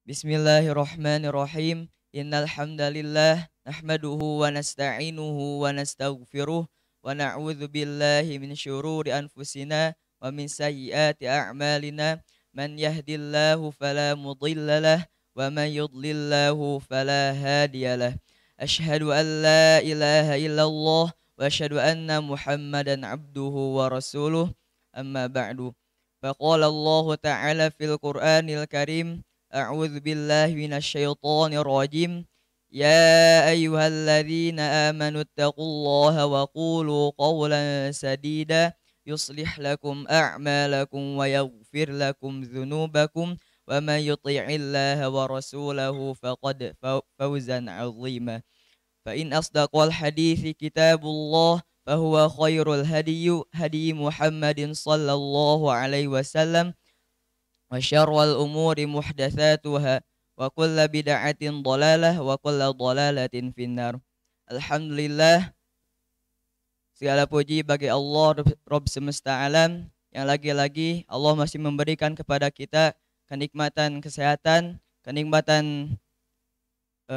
Bismillahirrahmanirrahim. Innal hamdalillah nahmaduhu wa nasta'inuhu wa nastaghfiruh wa na'udzu billahi min syururi anfusina wa min sayyiati a'malina. Man yahdillahu fala mudhillalah wa man yudlillahu fala hadiyalah. Asyhadu an la ilaha illallah wa asyhadu anna Muhammadan abduhu wa rasuluh. Amma ba'du. Faqala Allah Ta'ala fil Qur'anil Karim. أعوذ بالله من الشيطان الرجيم يا أيها الذين آمنوا اتقوا الله وقولوا قولا سديدا يصلح لكم أعمالكم ويغفر لكم ذنوبكم ومن يطع الله ورسوله فقد فوزا عظيما فإن أصدق الحديث كتاب الله فهو خير الهدي هدي محمد صلى الله عليه وسلم wa syarrul umuri muhdatsatuha wa kullu bid'atin dhalalah wa kullu dhalalatin finnar. Alhamdulillah, segala puji bagi Allah Rabb semesta alam yang lagi-lagi Allah masih memberikan kepada kita kenikmatan kesehatan, kenikmatan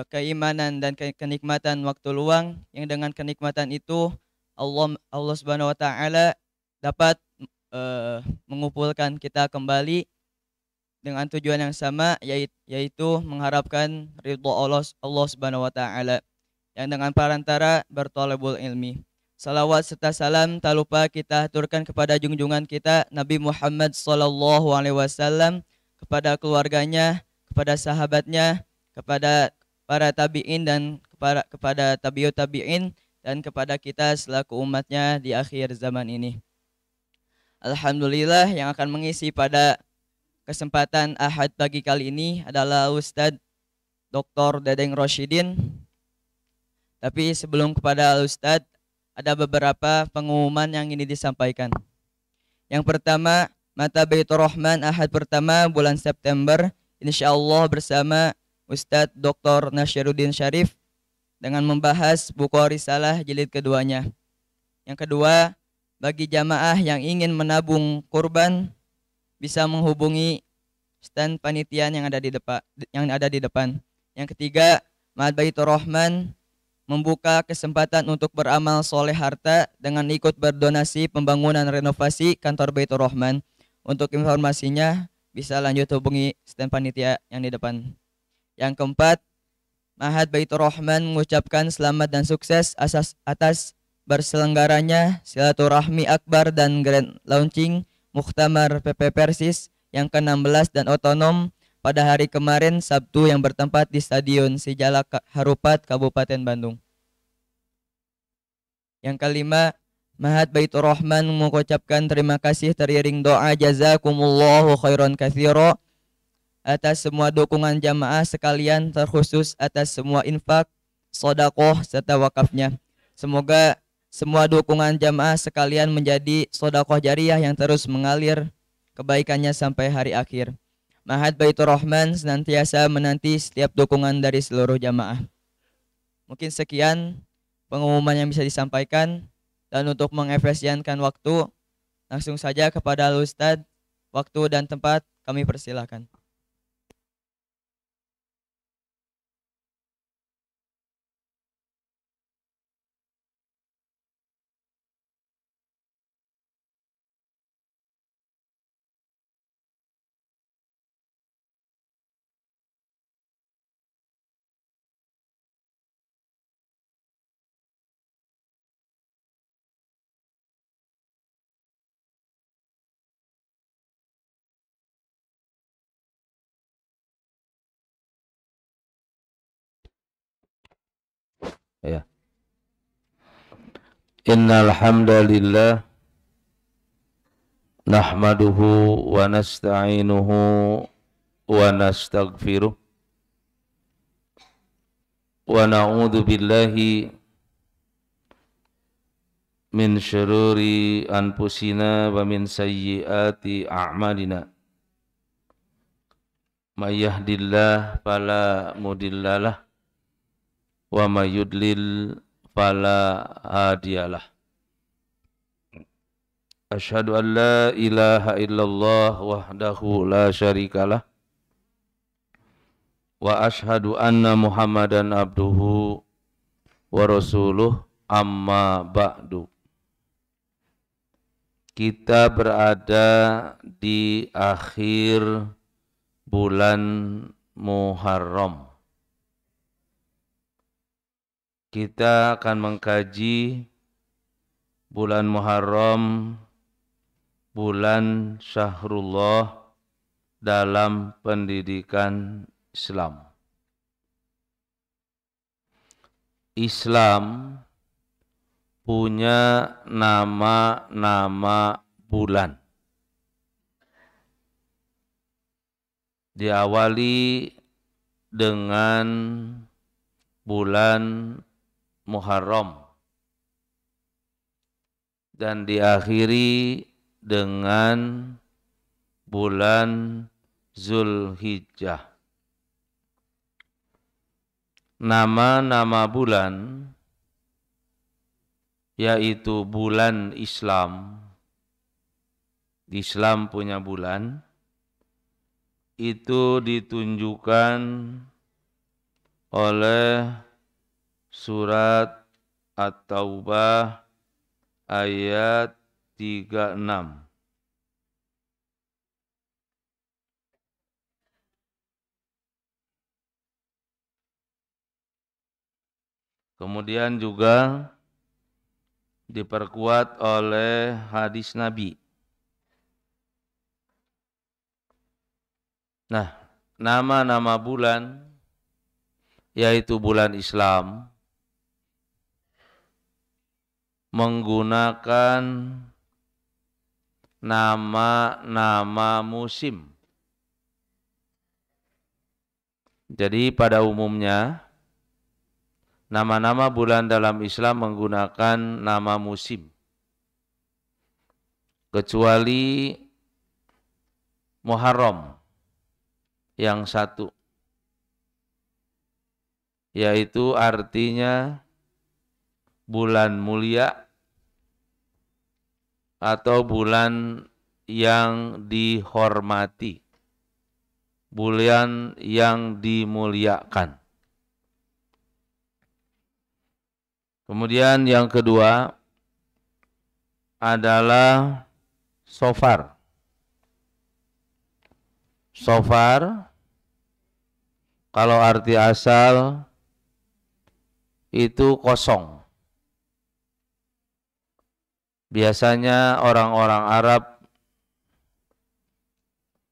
keimanan dan kenikmatan waktu luang, yang dengan kenikmatan itu Allah Subhanahu wa taala dapat mengumpulkan kita kembali dengan tujuan yang sama, yaitu mengharapkan ridho Allah Subhanahu wa taala yang dengan perantara berthalabul ilmi. Salawat serta salam tak lupa kita aturkan kepada junjungan kita Nabi Muhammad sallallahu alaihi wasallam, kepada keluarganya, kepada sahabatnya, kepada para tabi'in dan kepada tabi'ut tabi'in, dan kepada kita selaku umatnya di akhir zaman ini. Alhamdulillah, yang akan mengisi pada kesempatan Ahad pagi kali ini adalah Ustadz Dr. Dedeng Rosyidin. Tapi sebelum kepada Ustadz, ada beberapa pengumuman yang ini disampaikan. Yang pertama, Mata Baitur Rahman Ahad pertama bulan September, insyaallah bersama Ustadz Dr. Nasyiruddin Syarif dengan membahas buku Risalah jilid keduanya. Yang kedua, bagi jamaah yang ingin menabung kurban bisa menghubungi stand panitian yang ada di depan. Yang ketiga, Ma'had Baitur Rahman membuka kesempatan untuk beramal soleh harta dengan ikut berdonasi pembangunan renovasi kantor Baitur Rahman. Untuk informasinya bisa lanjut hubungi stand panitia yang di depan. Yang keempat, Ma'had Baitur Rahman mengucapkan selamat dan sukses atas berselenggaranya silaturahmi akbar dan grand launching Muktamar PP Persis yang ke-16 dan otonom pada hari kemarin Sabtu yang bertempat di Stadion Sijala Harupat, Kabupaten Bandung. Yang kelima, Ma'had Baitur Rahman mengucapkan terima kasih teriring doa jazakumullahu khairan katsira atas semua dukungan jamaah sekalian, terkhusus atas semua infak, sedekah serta wakafnya. Semoga semua dukungan jamaah sekalian menjadi sedekah jariah yang terus mengalir kebaikannya sampai hari akhir. Ma'had Baitur Rahman senantiasa menanti setiap dukungan dari seluruh jamaah. Mungkin sekian pengumuman yang bisa disampaikan, dan untuk mengefisienkan waktu, langsung saja kepada Ustadz. Waktu dan tempat kami persilahkan. Ya. Innal hamdalillah nahmaduhu wa nasta'inuhu wa nastaghfiruh wa na'udzu billahi min syururi anfusina wa min sayyiati a'malina. May yahdihillahu fala mudhillalah wa may yudlil fala hadiyalah. Asyhadu an la ilaha illallah wahdahu la syarikalah wa ashhadu anna Muhammadan abduhu wa rasuluh amma ba'du. Kita berada di akhir bulan Muharram. Kita akan mengkaji bulan Muharram, bulan Syahrullah dalam pendidikan Islam. Islam punya nama-nama bulan. Diawali dengan bulan Muharram dan diakhiri dengan bulan Zulhijjah. Nama-nama bulan yaitu bulan Islam. Islam punya bulan, itu ditunjukkan oleh surat At-Taubah ayat 36. Kemudian juga diperkuat oleh hadis Nabi. Nah, nama-nama bulan yaitu bulan Islam menggunakan nama-nama musim. Jadi pada umumnya nama-nama bulan dalam Islam menggunakan nama musim. Kecuali Muharram yang satu, yaitu artinya bulan mulia atau bulan yang dihormati, bulan yang dimuliakan. Kemudian yang kedua adalah Safar. Safar kalau arti asal itu kosong. Biasanya orang-orang Arab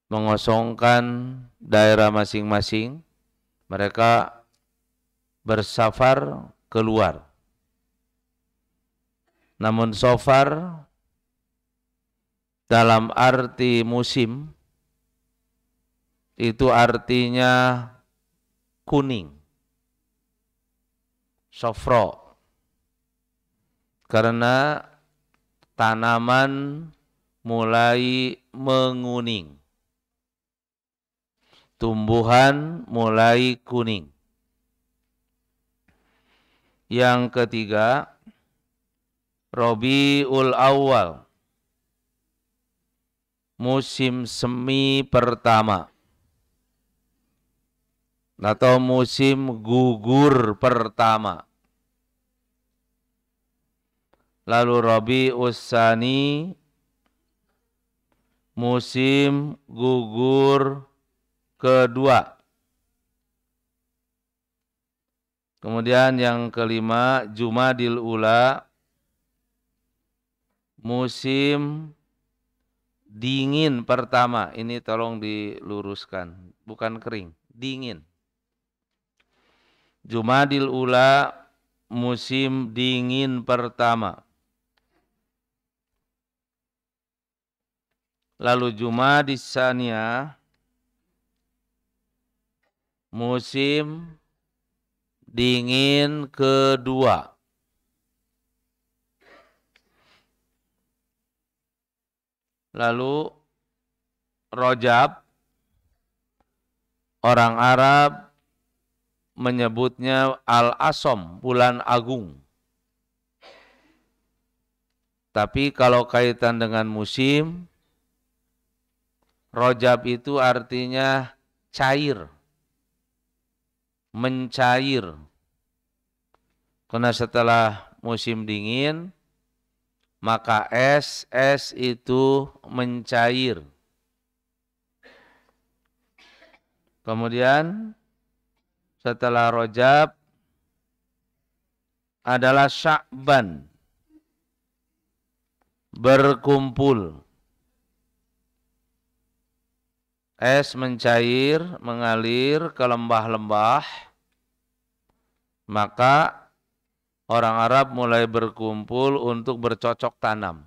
mengosongkan daerah masing-masing, mereka bersafar keluar. Namun Safar dalam arti musim itu artinya kuning, sofro, karena tanaman mulai menguning, tumbuhan mulai kuning. Yang ketiga, Rabiul Awal, musim semi pertama atau musim gugur pertama. Lalu Rabiul Tsani, musim gugur kedua. Kemudian yang kelima, Jumadil Ula, musim dingin pertama. Ini tolong diluruskan, bukan kering, dingin. Jumadil Ula, musim dingin pertama. Lalu Jumadis Tsaniyah, musim dingin kedua. Lalu Rajab, orang Arab menyebutnya Al-Asom, bulan agung. Tapi kalau kaitan dengan musim, Rajab itu artinya cair. mencair. Karena setelah musim dingin, maka es itu mencair. Kemudian setelah Rajab adalah Sya'ban, berkumpul. Es mencair, mengalir ke lembah-lembah, maka orang Arab mulai berkumpul untuk bercocok tanam.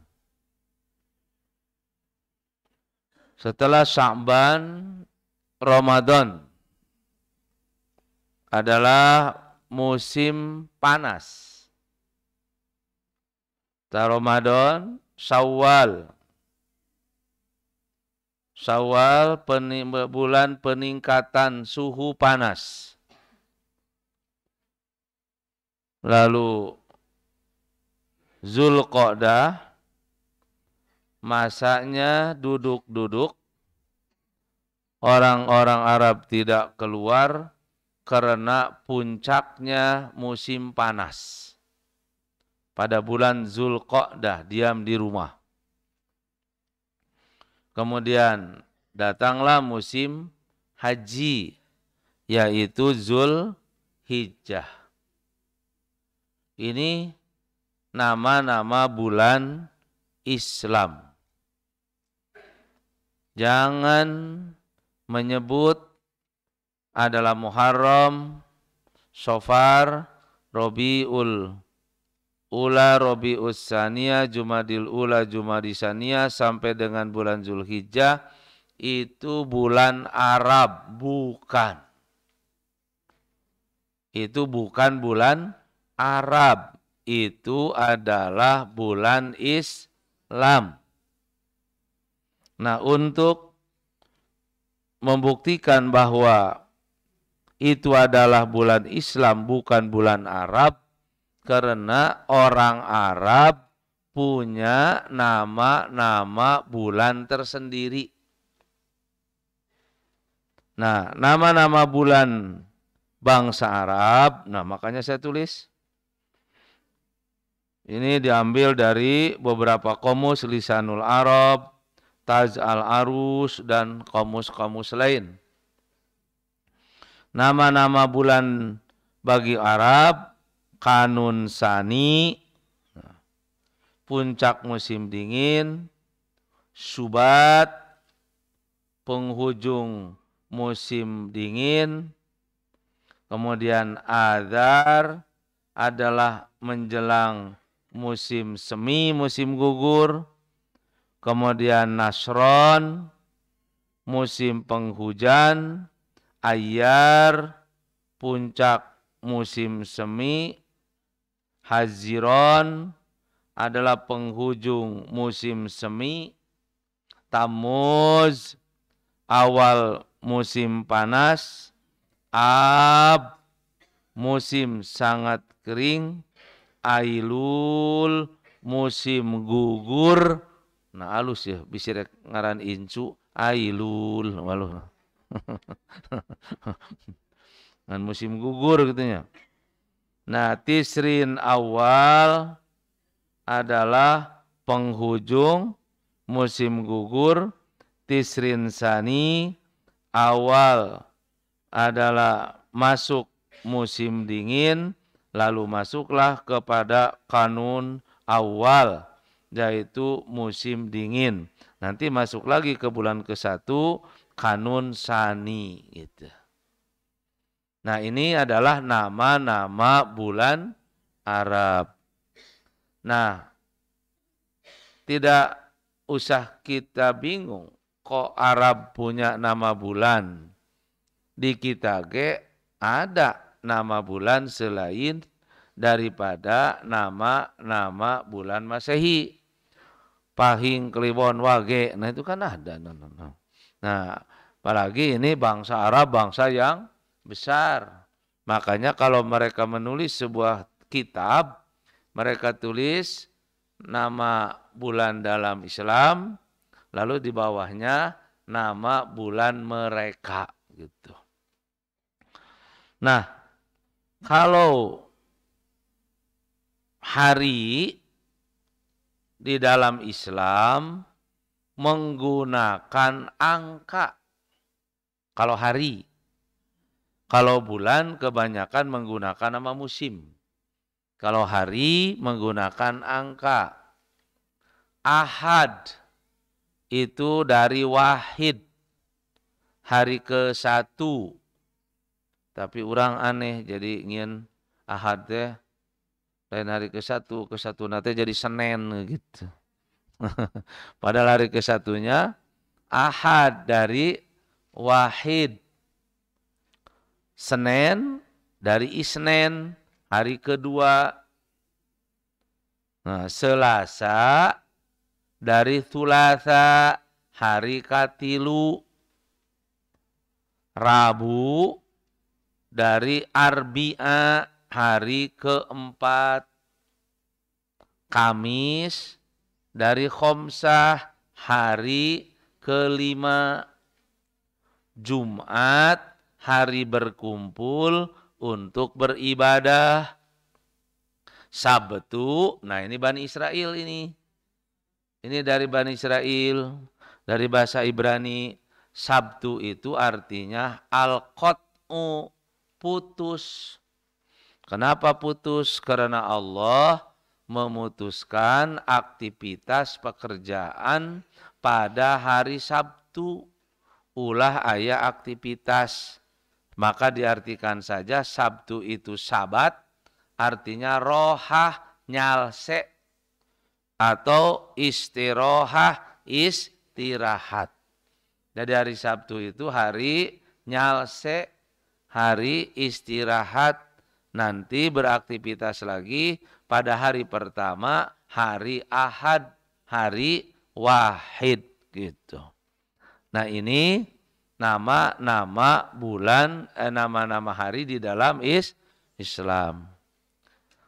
Setelah Sya'ban, Ramadan adalah musim panas. Setelah Ramadan, Syawal. Syawal bulan peningkatan suhu panas. Lalu Zulqa'dah, masanya duduk-duduk. Orang-orang Arab tidak keluar karena puncaknya musim panas. Pada bulan Zulqa'dah diam di rumah. Kemudian datanglah musim haji, yaitu Zulhijjah. Ini nama-nama bulan Islam. Jangan menyebut adalah Muharram, Safar, Rabiul Ula, Rabiul Tsaniyah, Jumadil Ula, Jumadil Tsaniyah sampai dengan bulan Zulhijjah itu bulan Arab, bukan. Itu bukan bulan Arab, itu adalah bulan Islam. Nah, untuk membuktikan bahwa itu adalah bulan Islam, bukan bulan Arab, karena orang Arab punya nama-nama bulan tersendiri. Nah, nama-nama bulan bangsa Arab, nah makanya saya tulis. Ini diambil dari beberapa komus Lisanul Arab, Taj al-Arus, dan komus-komus lain. Nama-nama bulan bagi Arab, Kanun Sani, puncak musim dingin, Subat, penghujung musim dingin, kemudian Adar adalah menjelang musim semi, musim gugur, kemudian Nasron, musim penghujan, Ayyar, puncak musim semi, Haziron adalah penghujung musim semi, Tammuz awal musim panas, Ab musim sangat kering, Ailul musim gugur. Nah halus ya, bisa ngaran incu Ailul malu. Dan musim gugur gitu ya. Nah, Tisrin awal adalah penghujung musim gugur, Tisrin Sani awal adalah masuk musim dingin, lalu masuklah kepada Kanun awal, yaitu musim dingin. Nanti masuk lagi ke bulan ke-1, Kanun Sani gitu. Nah, ini adalah nama-nama bulan Arab. Nah, tidak usah kita bingung kok Arab punya nama bulan. Di kita ada nama bulan selain daripada nama-nama bulan Masehi. Pahing, Kliwon, Wage, nah itu kan ada. Nah, apalagi ini bangsa Arab, bangsa yang besar. Makanya kalau mereka menulis sebuah kitab, mereka tulis nama bulan dalam Islam, lalu di bawahnya nama bulan mereka gitu. Nah, Kalau hari di dalam Islam menggunakan angka. Kalau hari. Kalau bulan kebanyakan menggunakan nama musim. Kalau hari menggunakan angka. Ahad itu dari wahid. Hari ke-1. Tapi orang aneh jadi ingin ahad teh lain hari ke-1 nanti jadi Senin gitu. Padahal hari ke-1-nya ahad dari wahid. Senin dari Isnin hari kedua. Nah, Selasa dari Thulatha hari katilu. Rabu dari Arbi'a hari keempat. Kamis dari Khomsah hari kelima. Jumat hari berkumpul untuk beribadah. Sabtu, nah ini Bani Israel ini. Ini dari Bani Israel, dari bahasa Ibrani. Sabtu itu artinya al-qat'u, putus. Kenapa putus? Karena Allah memutuskan aktivitas pekerjaan pada hari Sabtu. Ulah aya aktivitas. Maka diartikan saja Sabtu itu sabat, artinya rohah nyalse atau istirohah istirahat. Jadi hari Sabtu itu hari nyalse, hari istirahat. Nanti beraktivitas lagi pada hari pertama, hari Ahad, hari Wahid gitu. Nah ini nama-nama bulan, nama-nama hari di dalam Islam.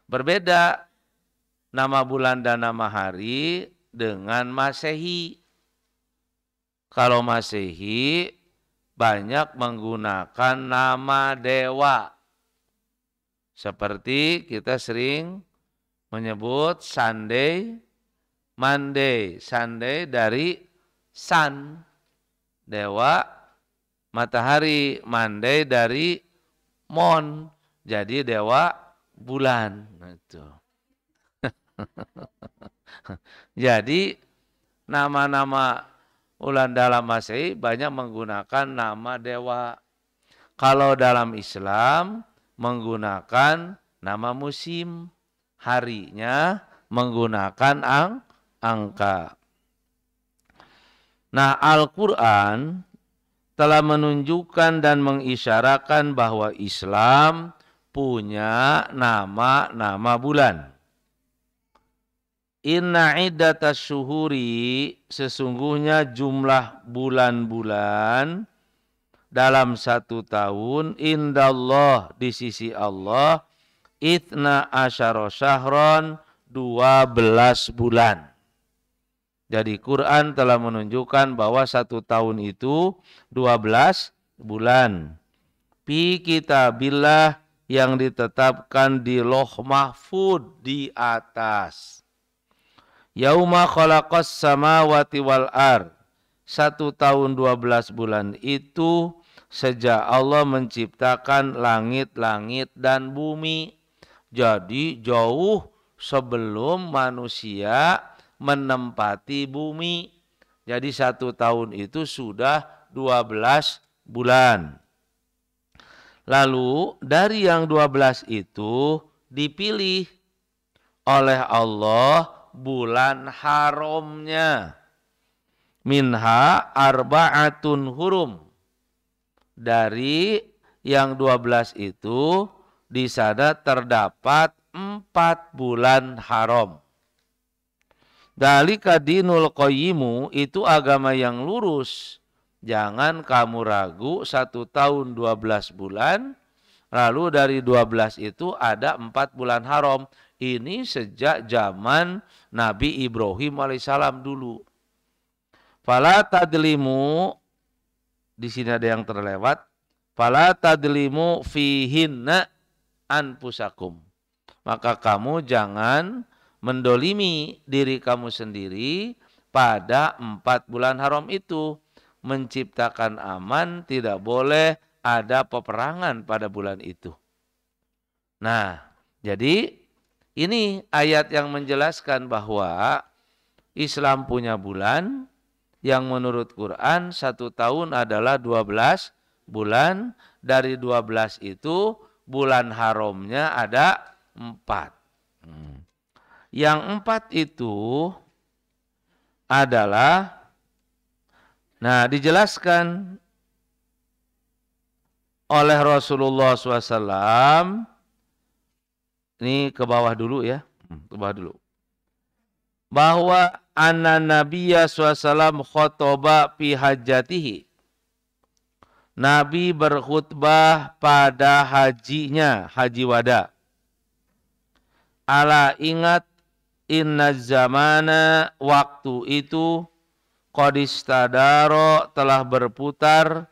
Berbeda nama bulan dan nama hari dengan Masehi. Kalau Masehi banyak menggunakan nama dewa. Seperti kita sering menyebut Sunday, Monday. Sunday dari sun, dewa matahari. Monday dari moon, jadi dewa bulan. Itu. Jadi nama-nama bulan dalam Masehi banyak menggunakan nama dewa. Kalau dalam Islam menggunakan nama musim. Harinya menggunakan angka. Nah, Al-Quran telah menunjukkan dan mengisyaratkan bahwa Islam punya nama-nama bulan. Inna iddatas syuhuri, sesungguhnya jumlah bulan-bulan dalam satu tahun, indallah, di sisi Allah, ithna asyara syahron, 12 bulan. Jadi Quran telah menunjukkan bahwa satu tahun itu 12 bulan. Fi kitabillah, yang ditetapkan di Loh Mahfud di atas. Yauma khalaqas samawati wal ard. Satu tahun 12 bulan itu sejak Allah menciptakan langit-langit dan bumi. Jadi jauh sebelum manusia menempati bumi. Jadi satu tahun itu sudah 12 bulan. Lalu dari yang 12 itu dipilih oleh Allah bulan haramnya. Minha arba'atun hurum. Dari yang 12 itu di sana terdapat 4 bulan haram. Dalika dinul qayyimu, itu agama yang lurus. Jangan kamu ragu, satu tahun 12 bulan, lalu dari 12 itu ada 4 bulan haram. Ini sejak zaman Nabi Ibrahim alaihissalam dulu. Fala tadlimu, di sini ada yang terlewat. Fala tadlimu fihinna anfusakum. Maka kamu jangan mendolimi diri kamu sendiri pada 4 bulan haram itu. Menciptakan aman, tidak boleh ada peperangan pada bulan itu. Nah, jadi ini ayat yang menjelaskan bahwa Islam punya bulan yang menurut Quran 1 tahun adalah 12 bulan. Dari 12 itu bulan haramnya ada 4. Yang 4 itu adalah, nah, dijelaskan oleh Rasulullah SAW. Ini ke bawah dulu ya, ke bawah dulu. Bahwa anna Nabiya SAW khotoba fi hajatihi. Nabi berkhutbah pada hajinya, haji wada. Ala ingat, inna zamana, waktu itu qadistadaro, telah berputar,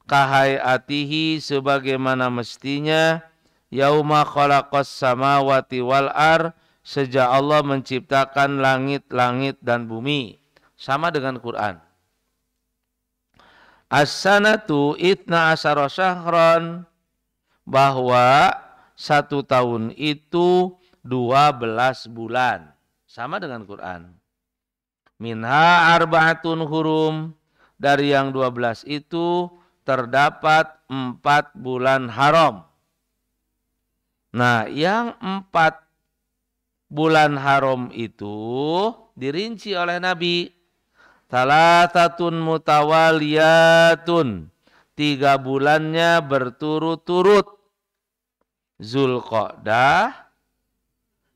kahayatihi, sebagaimana mestinya, yauma khalaqas samawati wal ar, sejak Allah menciptakan langit-langit dan bumi. Sama dengan Quran. As-sanatu itna asyara syahran, bahwa 1 tahun itu 12 bulan. Sama dengan Quran. Minha arba'atun hurum, dari yang 12 itu terdapat 4 bulan haram. Nah, yang 4 bulan haram itu dirinci oleh Nabi. Salatatun mutawaliyatun, 3 bulannya berturut-turut. Zulqa'dah,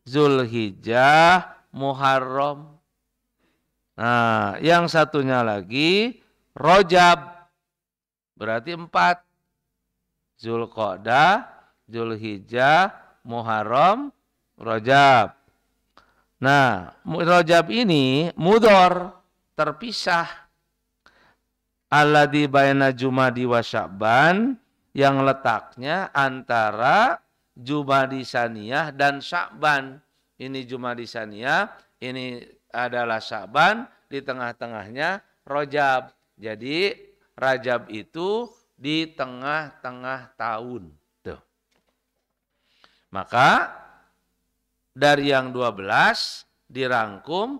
Zulhijjah, Muharram. Nah, yang satunya lagi Rajab, berarti 4. Zulqa'dah, Zulhijjah, Muharram, Rajab. Nah, Rajab ini mudhor, terpisah. Alladzi baina Jumadi wa Sya'ban, yang letaknya antara Jumadi Saniyah dan Sya'ban. Ini Jumadi Saniyah, ini adalah Sya'ban, di tengah-tengahnya Rajab. Jadi Rajab itu di tengah-tengah tahun. Tuh. Maka dari yang 12 dirangkum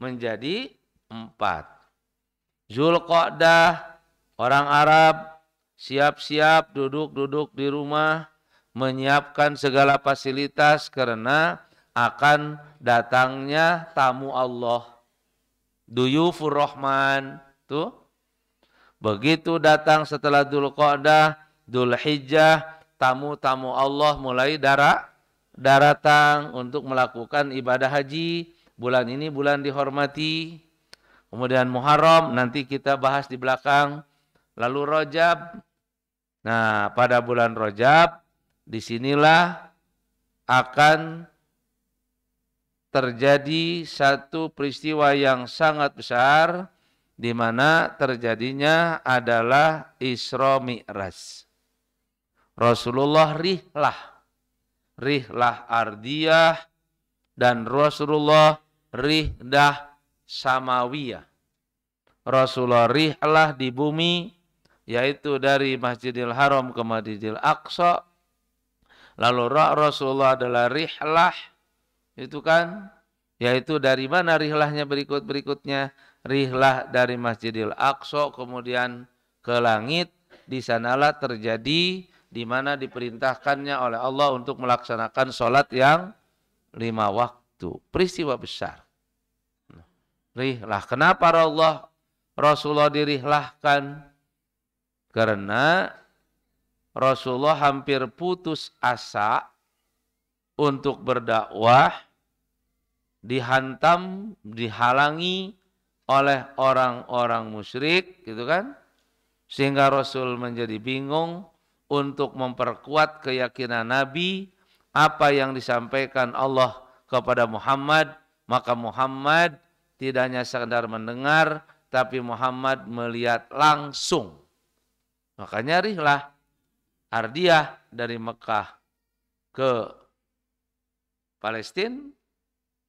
menjadi 4. Zulqa'dah, orang Arab siap-siap duduk-duduk di rumah, menyiapkan segala fasilitas karena akan datangnya tamu Allah. Duyufur Rahman. Tuh. Begitu datang setelah Zulqa'dah, Dzulhijjah, tamu-tamu Allah mulai datang untuk melakukan ibadah haji. Bulan ini bulan dihormati. Kemudian Muharram, nanti kita bahas di belakang. Lalu Rajab. Nah, pada bulan Rajab, disinilah akan terjadi satu peristiwa yang sangat besar, di mana terjadinya adalah Isra Mi'raj. Rasulullah rihlah ardiyah, dan Rasulullah rihlah samawiyah. Rasulullah rihlah di bumi, yaitu dari Masjidil Haram ke Masjidil Aqsa. Lalu Rasulullah adalah rihlah, itu kan, yaitu dari mana rihlahnya berikutnya? Rihlah dari Masjidil Aqsa kemudian ke langit. Di sanalah terjadi, di mana diperintahkannya oleh Allah untuk melaksanakan sholat yang 5 waktu. Peristiwa besar. Rihlah. Kenapa Rasulullah dirihlahkan? Karena Rasulullah hampir putus asa untuk berdakwah, dihantam, dihalangi oleh orang-orang musyrik, gitu kan? Sehingga Rasul menjadi bingung untuk memperkuat keyakinan Nabi, apa yang disampaikan Allah kepada Muhammad. Maka Muhammad tidak hanya sekedar mendengar, tapi Muhammad melihat langsung. Makanya rihlah ardiyah dari Mekah ke Palestina,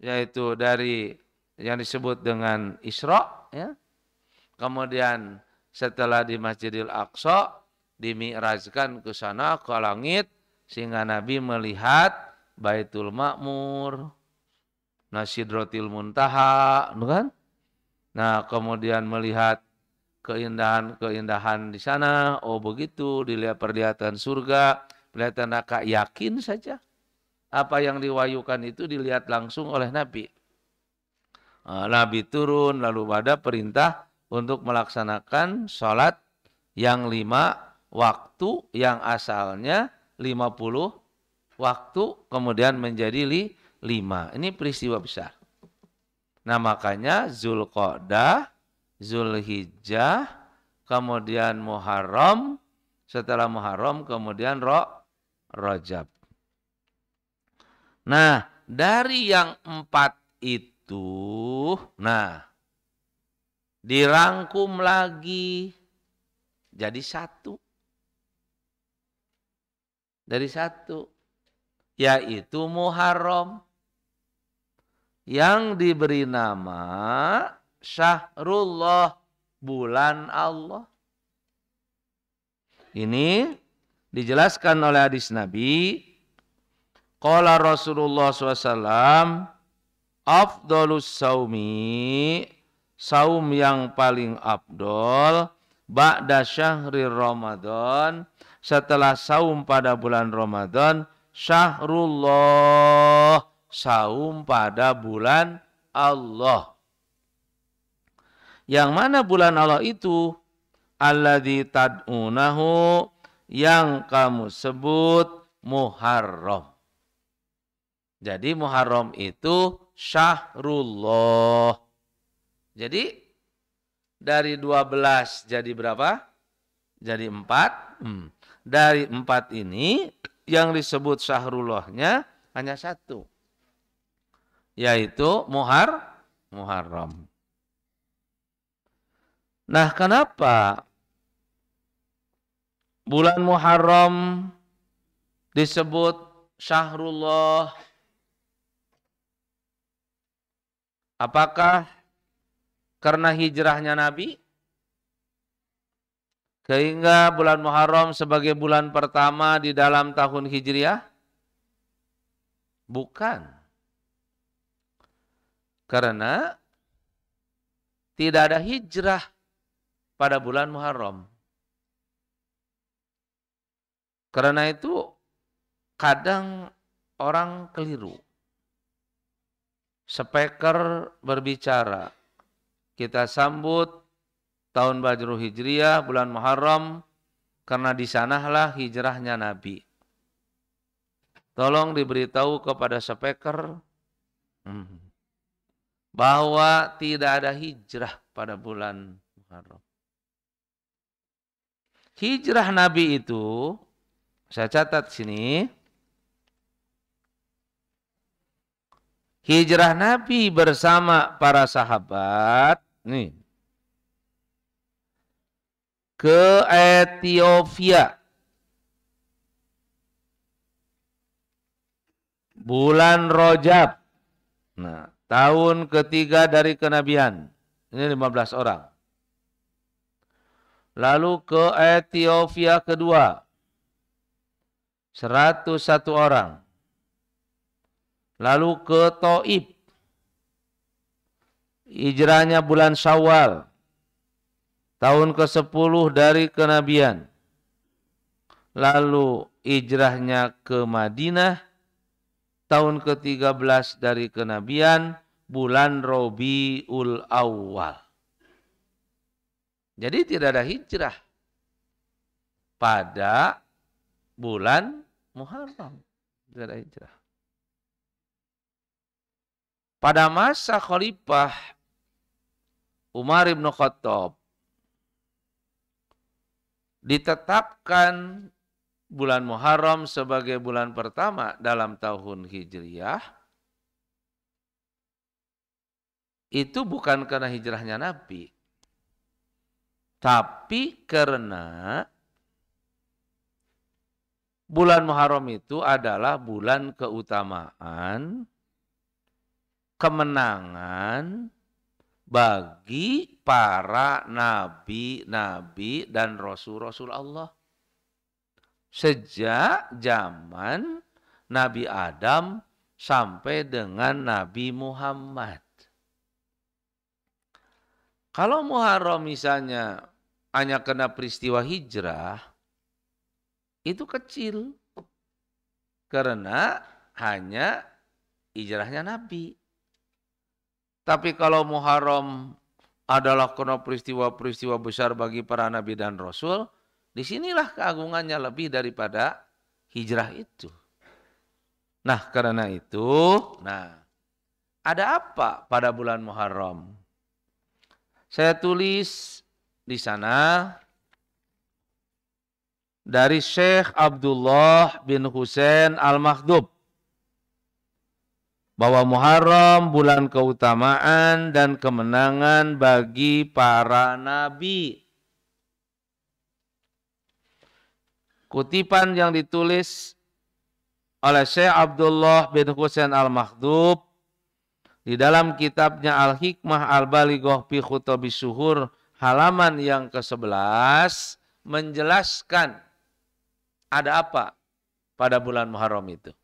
yaitu dari yang disebut dengan Isra, ya. Kemudian setelah di Masjidil Aqsa dimi'rajkan ke sana ke langit sehingga Nabi melihat Baitul Ma'mur, Sidratil Muntaha, kan? Nah, kemudian melihat keindahan-keindahan di sana. Oh, begitu, dilihat perlihatan surga, perlihatan neraka, yakin saja. Apa yang diwahyukan itu dilihat langsung oleh Nabi. Nabi turun lalu ada perintah untuk melaksanakan sholat yang 5 waktu yang asalnya 50 waktu kemudian menjadi 5. Ini peristiwa besar. Nah makanya Zulqa'dah, Zulhijjah, kemudian Muharram, setelah Muharram kemudian Rajab. Nah dari yang 4 itu, nah dirangkum lagi jadi 1. Dari 1, yaitu Muharram, yang diberi nama Syahrullah, bulan Allah. Ini dijelaskan oleh hadis Nabi. Qala Rasulullah SAW, afdolus saumi, saum yang paling afdol, ba'da syahri Ramadan, setelah saum pada bulan Ramadan, syahrullah, saum pada bulan Allah. Yang mana bulan Allah itu? Alladzi tad'unahu, yang kamu sebut Muharram. Jadi Muharram itu syahrullah. Jadi dari 12 jadi berapa? Jadi 4. Dari 4 ini yang disebut syarullahnya hanya 1. Yaitu Muharram. Nah, kenapa bulan Muharram disebut syahrullah? Apakah karena hijrahnya Nabi? Sehingga bulan Muharram sebagai bulan pertama di dalam tahun Hijriah? Bukan. Karena tidak ada hijrah pada bulan Muharram. Karena itu kadang orang keliru. Speaker berbicara, kita sambut tahun Baru Hijriah, bulan Muharram, karena di sanalah hijrahnya Nabi. Tolong diberitahu kepada speaker bahwa tidak ada hijrah pada bulan Muharram. Hijrah Nabi itu, saya catat sini, hijrah Nabi bersama para sahabat nih ke Ethiopia bulan Rajab. Nah, tahun ketiga dari kenabian. Ini 15 orang. Lalu ke Ethiopia kedua 101 orang. Lalu ke Taif. Hijrahnya bulan Syawal. Tahun ke-10 dari kenabian. Lalu hijrahnya ke Madinah. Tahun ke-13 dari kenabian. Bulan Rabiul Awal. Jadi tidak ada hijrah pada bulan Muharram. Tidak ada hijrah. Pada masa Khalifah Umar bin Khattab ditetapkan bulan Muharram sebagai bulan pertama dalam tahun Hijriah. Itu bukan karena hijrahnya Nabi, tapi karena bulan Muharram itu adalah bulan keutamaan, kemenangan bagi para nabi-nabi dan rasul-rasul Allah. Sejak zaman Nabi Adam sampai dengan Nabi Muhammad. Kalau Muharram misalnya hanya kena peristiwa hijrah, itu kecil. Karena hanya hijrahnya Nabi. Tapi kalau Muharram adalah kena peristiwa-peristiwa besar bagi para Nabi dan Rasul, disinilah keagungannya lebih daripada hijrah itu. Nah, karena itu, ada apa pada bulan Muharram? Saya tulis di sana dari Syekh Abdullah bin Husain Al-Makhdub bahwa Muharram bulan keutamaan dan kemenangan bagi para nabi. Kutipan yang ditulis oleh Syekh Abdullah bin Husain Al-Makhdub di dalam kitabnya Al-Hikmah Al-Balighah fi Khutbis Syuhur halaman yang ke-11 menjelaskan ada apa pada bulan Muharram itu.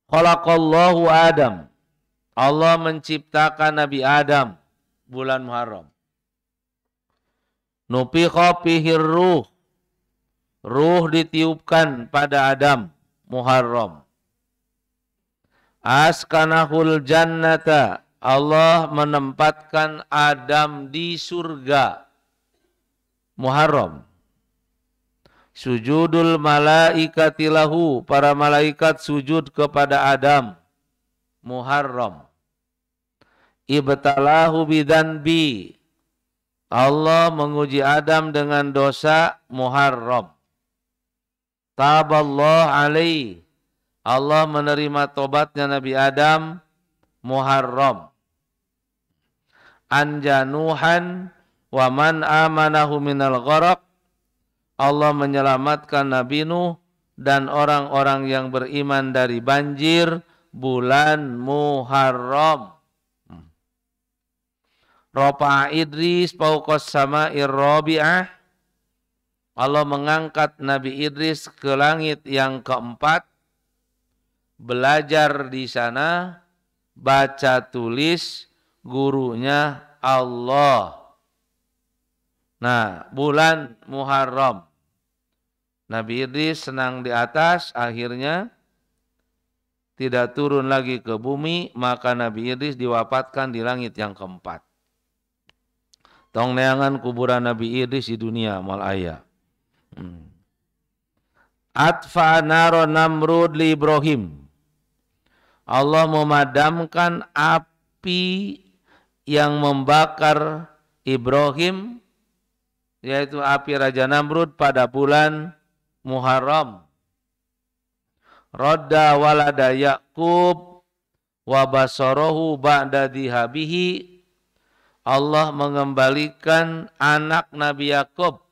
Khalaqallahu Adam. Allah menciptakan Nabi Adam bulan Muharram. Nufikha fihir ruh. Ruh ditiupkan pada Adam Muharram. Askanahul jannata. Allah menempatkan Adam di surga Muharram. Sujudul malaikati lahu. Para malaikat sujud kepada Adam Muharram. Ibtalahu bidanbi. Allah menguji Adam dengan dosa Muharram. Taballah alaih. Allah menerima tobatnya Nabi Adam Muharram. Anjanuhan wa man amanahu minal gharaq. Allah menyelamatkan Nabi Nuh dan orang-orang yang beriman dari banjir bulan Muharram. Rafa'a Idris fawqas sama'ir rabi'ah. Allah mengangkat Nabi Idris ke langit yang keempat. Belajar di sana, baca tulis, gurunya Allah. Nah, bulan Muharram. Nabi Idris senang di atas, akhirnya tidak turun lagi ke bumi, maka Nabi Idris diwafatkan di langit yang keempat. Tong neangan kuburan Nabi Idris di dunia malaya. Atfa naro Namrud li Ibrahim. Allah memadamkan api yang membakar Ibrahim, yaitu api Raja Namrud pada bulan Muharram. Radda walada Yaqub wa basarahu ba'da dihabihi. Allah mengembalikan anak Nabi Yakub,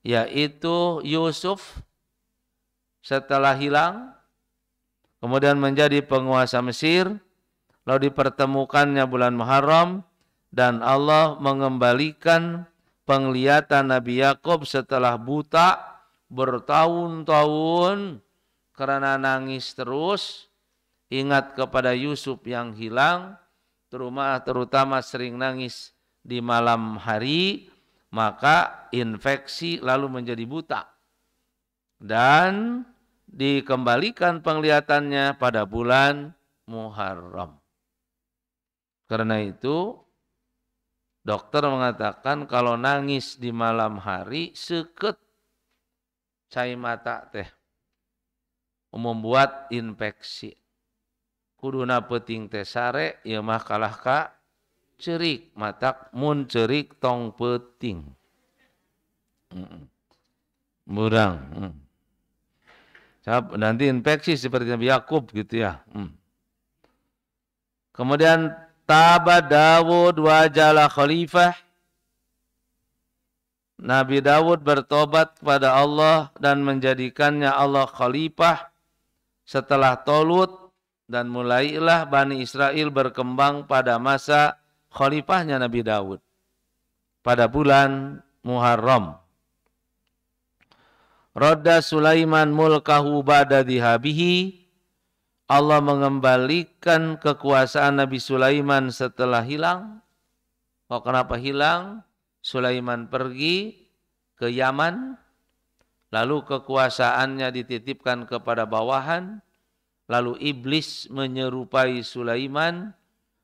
yaitu Yusuf, setelah hilang, kemudian menjadi penguasa Mesir, lalu dipertemukannya bulan Muharram, dan Allah mengembalikan penglihatan Nabi Yakub setelah buta bertahun-tahun karena nangis terus, ingat kepada Yusuf yang hilang, terutama sering nangis di malam hari, maka infeksi lalu menjadi buta. Dan dikembalikan penglihatannya pada bulan Muharram. Karena itu, dokter mengatakan kalau nangis di malam hari, seket cai mata teh membuat infeksi. Kuduna peting teh sare, ieu mah kalah ka cerik, matak mun cerik tong peting. Murang. Nanti infeksi seperti Nabi Yakub gitu ya. Kemudian taba Dawud wa jala khalifah. Nabi Daud bertobat kepada Allah dan menjadikannya Allah khalifah setelah Tolut, dan mulailah Bani Israel berkembang pada masa khalifahnya Nabi Daud pada bulan Muharram. Radda Sulaiman mulkahu ba'da dihabihi. Allah mengembalikan kekuasaan Nabi Sulaiman setelah hilang. Oh, kenapa hilang? Sulaiman pergi ke Yaman, lalu kekuasaannya dititipkan kepada bawahan, lalu iblis menyerupai Sulaiman,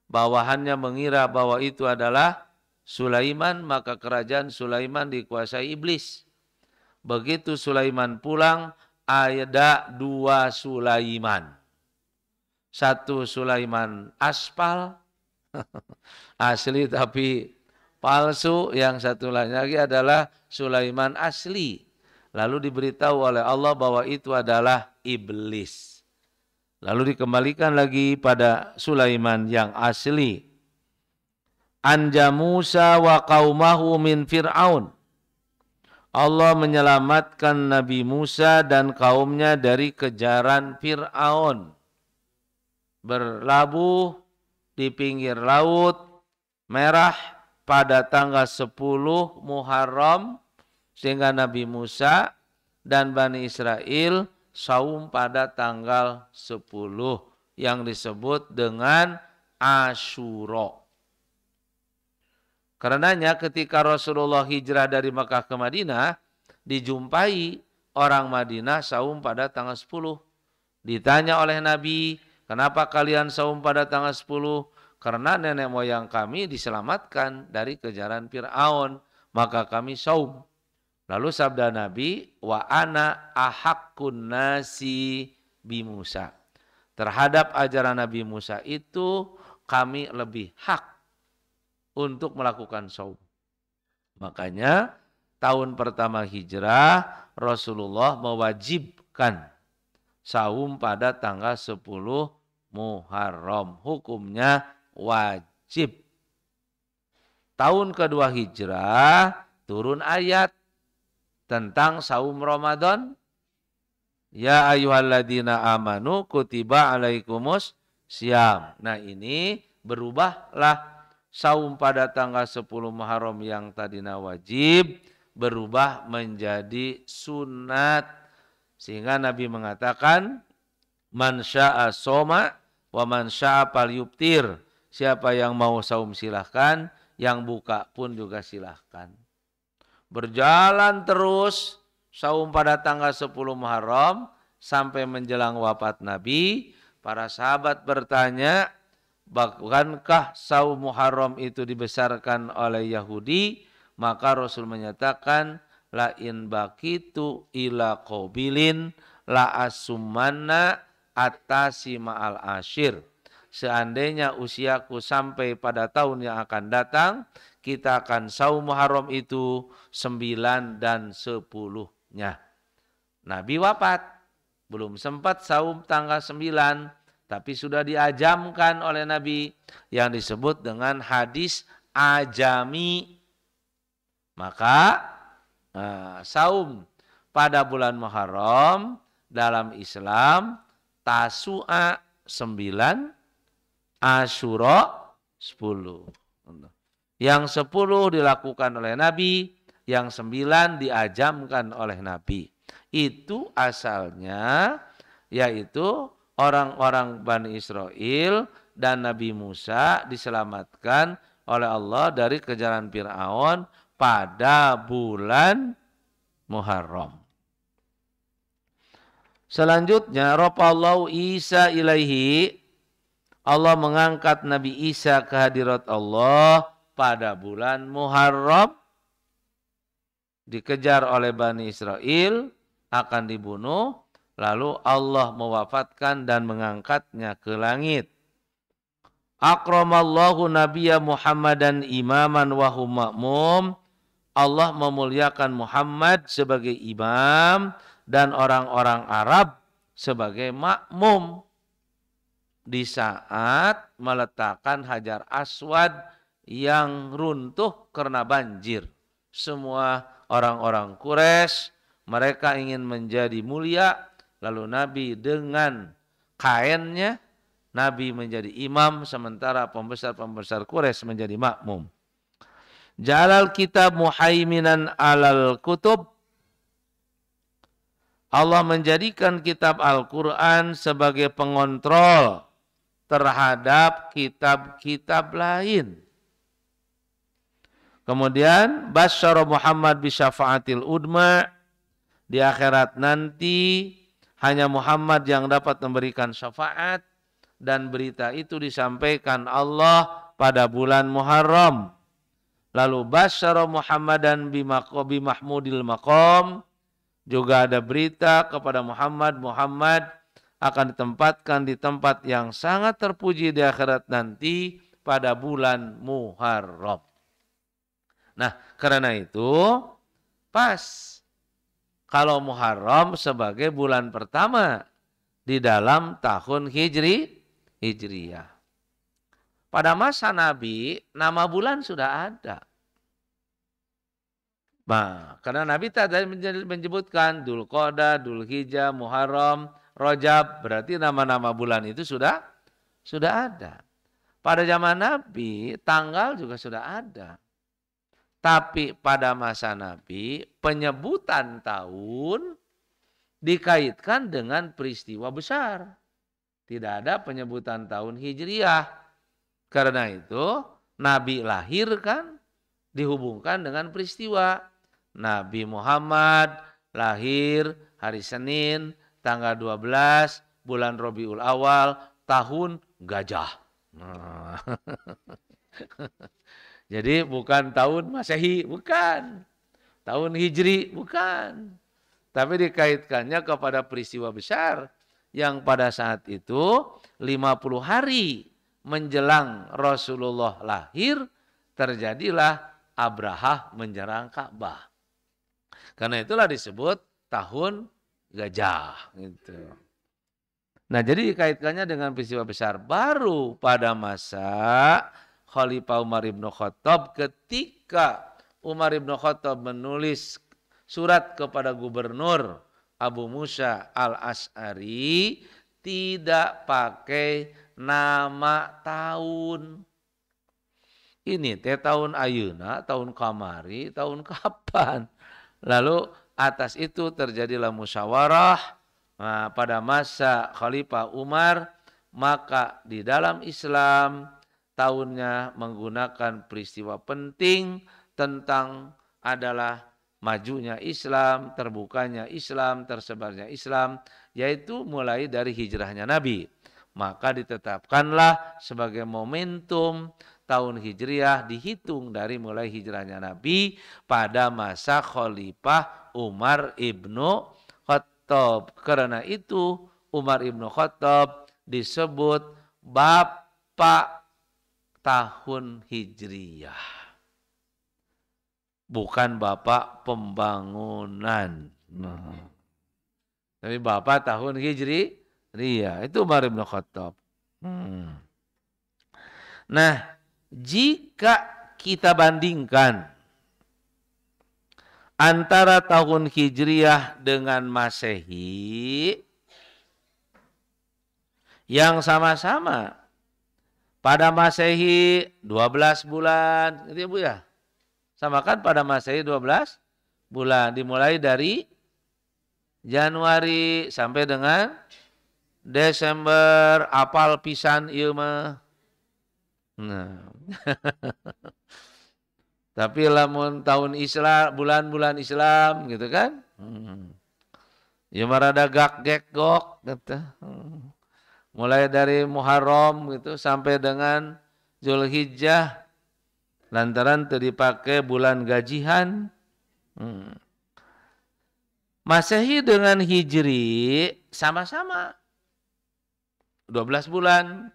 bawahannya mengira bahwa itu adalah Sulaiman, maka kerajaan Sulaiman dikuasai iblis. Begitu Sulaiman pulang, ada dua Sulaiman. Satu Sulaiman aspal, asli tapi palsu. Yang satu lagi adalah Sulaiman asli. Lalu diberitahu oleh Allah bahwa itu adalah iblis. Lalu dikembalikan lagi pada Sulaiman yang asli. Anja Musa wa qaumahu min Fir'aun. Allah menyelamatkan Nabi Musa dan kaumnya dari kejaran Fir'aun. Berlabuh di pinggir laut Merah pada tanggal 10 Muharram, sehingga Nabi Musa dan Bani Israel saum pada tanggal 10 yang disebut dengan Asyura. Karenanya ketika Rasulullah hijrah dari Makkah ke Madinah, dijumpai orang Madinah saum pada tanggal 10. Ditanya oleh Nabi, kenapa kalian saum pada tanggal 10? Karena nenek moyang kami diselamatkan dari kejaran Fir'aun, maka kami saum. Lalu sabda Nabi, wa ana ahaqqun nasi bi Musa. Terhadap ajaran Nabi Musa itu kami lebih hak untuk melakukan saum. Makanya tahun pertama hijrah Rasulullah mewajibkan saum pada tanggal 10 Muharram. Hukumnya wajib. Tahun kedua hijrah turun ayat tentang saum Ramadan. Ya ayyuhalladzina amanu kutiba alaikumus syiyam. Nah, ini berubahlah saum pada tanggal 10 Muharram yang tadinya wajib berubah menjadi sunat. Sehingga Nabi mengatakan, man sya'a soma wa man sya'a falyuftir. Siapa yang mau saum silahkan, yang buka pun juga silahkan. Berjalan terus saum pada tanggal 10 Muharram sampai menjelang wafat Nabi. Para sahabat bertanya, bukankah saum Muharram itu dibesarkan oleh Yahudi? Maka Rasul menyatakan, la in bakitu ila qabilin la asummanna atasi ma'al ashir. Seandainya usiaku sampai pada tahun yang akan datang, kita akan saum Muharram itu 9 dan 10-nya. Nabi wafat, belum sempat saum tanggal 9, tapi sudah diajamkan oleh Nabi yang disebut dengan hadis ajami. Maka saum pada bulan Muharram dalam Islam Tasu'a 9, Asyura 10. Yang 10 dilakukan oleh Nabi, yang 9 diajamkan oleh Nabi. Itu asalnya yaitu orang-orang Bani Israel dan Nabi Musa diselamatkan oleh Allah dari kejaran Fir'aun pada bulan Muharram. Selanjutnya, rafa'allahu Isa ilaihi. Allah mengangkat Nabi Isa ke hadirat Allah pada bulan Muharram. Dikejar oleh Bani Israel, akan dibunuh. Lalu Allah mewafatkan dan mengangkatnya ke langit. Akramallahu nabiyya Muhammadan imaman wa hum ma'mum. Allah memuliakan Muhammad sebagai imam dan orang-orang Arab sebagai makmum. Di saat meletakkan Hajar Aswad yang runtuh karena banjir. Semua orang-orang Quraisy, mereka ingin menjadi mulia, lalu Nabi dengan kainnya, Nabi menjadi imam, sementara pembesar-pembesar Quraisy menjadi makmum. Jalal kitab muhaiminan alal kutub. Allah menjadikan kitab Al-Quran sebagai pengontrol terhadap kitab-kitab lain. Kemudian basyara Muhammad bisyafaatil udma, di akhirat nanti hanya Muhammad yang dapat memberikan syafaat, dan berita itu disampaikan Allah pada bulan Muharram. Lalu basyara Muhammadan bimahmudil maqam, juga ada berita kepada Muhammad akan ditempatkan di tempat yang sangat terpuji di akhirat nanti pada bulan Muharram. Nah, karena itu pas kalau Muharram sebagai bulan pertama di dalam tahun Hijriyah. Pada masa Nabi, nama bulan sudah ada. Nah, karena Nabi tadi menyebutkan Dzulqa'dah, Dzulhijjah, Muharram, Rajab, berarti nama-nama bulan itu sudah ada. Pada zaman Nabi, tanggal juga sudah ada. Tapi pada masa Nabi, penyebutan tahun dikaitkan dengan peristiwa besar. Tidak ada penyebutan tahun Hijriyah. Karena itu, Nabi lahir kan dihubungkan dengan peristiwa. Nabi Muhammad lahir hari Senin tanggal 12 bulan Rabiul Awal tahun gajah. Nah. Jadi bukan tahun Masehi, bukan. Tahun Hijri, bukan. Tapi dikaitkannya kepada peristiwa besar yang pada saat itu 50 hari menjelang Rasulullah lahir terjadilah Abrahah menyerang Ka'bah. Karena itulah disebut tahun gajah. Gitu. Nah, jadi dikaitkannya dengan peristiwa besar. Baru pada masa Khalifah Umar ibn Khattab, ketika Umar ibn Khattab menulis surat kepada gubernur Abu Musa al-Asy'ari, tidak pakai nama tahun. Ini tahun ayeuna, tahun kamari, tahun kapan. Lalu atas itu terjadilah musyawarah pada masa Khalifah Umar, maka di dalam Islam tahunnya menggunakan peristiwa penting tentang adalah majunya Islam, terbukanya Islam, tersebarnya Islam, yaitu mulai dari hijrahnya Nabi. Maka ditetapkanlah sebagai momentum tahun Hijriah dihitung dari mulai hijrahnya Nabi pada masa Khalifah Umar ibnu Khattab. Karena itu Umar ibnu Khattab disebut Bapak tahun Hijriah. Bukan Bapak pembangunan. Nah. Tapi Bapak tahun Hijriah. Itu Umar ibnu Khattab. Nah, jika kita bandingkan antara tahun Hijriah dengan Masehi yang sama-sama pada Masehi 12 bulan, gitu ya Bu ya. Samakan pada Masehi 12 bulan, dimulai dari Januari sampai dengan Desember, apal pisan ieu mah. Nah. Tapi lamun tahun Islam, bulan-bulan Islam gitu kan. Ya marada gak-gek-gok gitu. Mulai dari Muharram gitu sampai dengan Dzulhijjah, lantaran teu dipakai bulan gajihan. Masehi dengan Hijri sama-sama 12 bulan.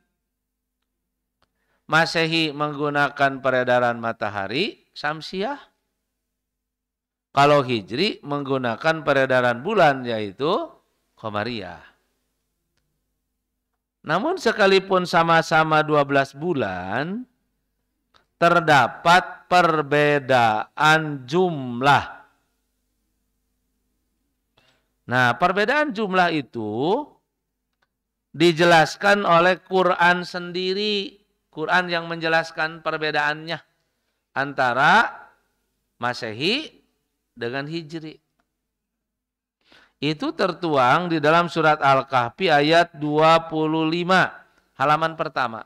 Masehi menggunakan peredaran matahari Syamsiah. Kalau Hijri menggunakan peredaran bulan yaitu Qamariyah. Namun sekalipun sama-sama 12 bulan, terdapat perbedaan jumlah Nah, perbedaan jumlah itu dijelaskan oleh Quran sendiri. Quran yang menjelaskan perbedaannya antara Masehi dengan Hijri. Itu tertuang di dalam surat Al-Kahfi ayat 25, halaman pertama.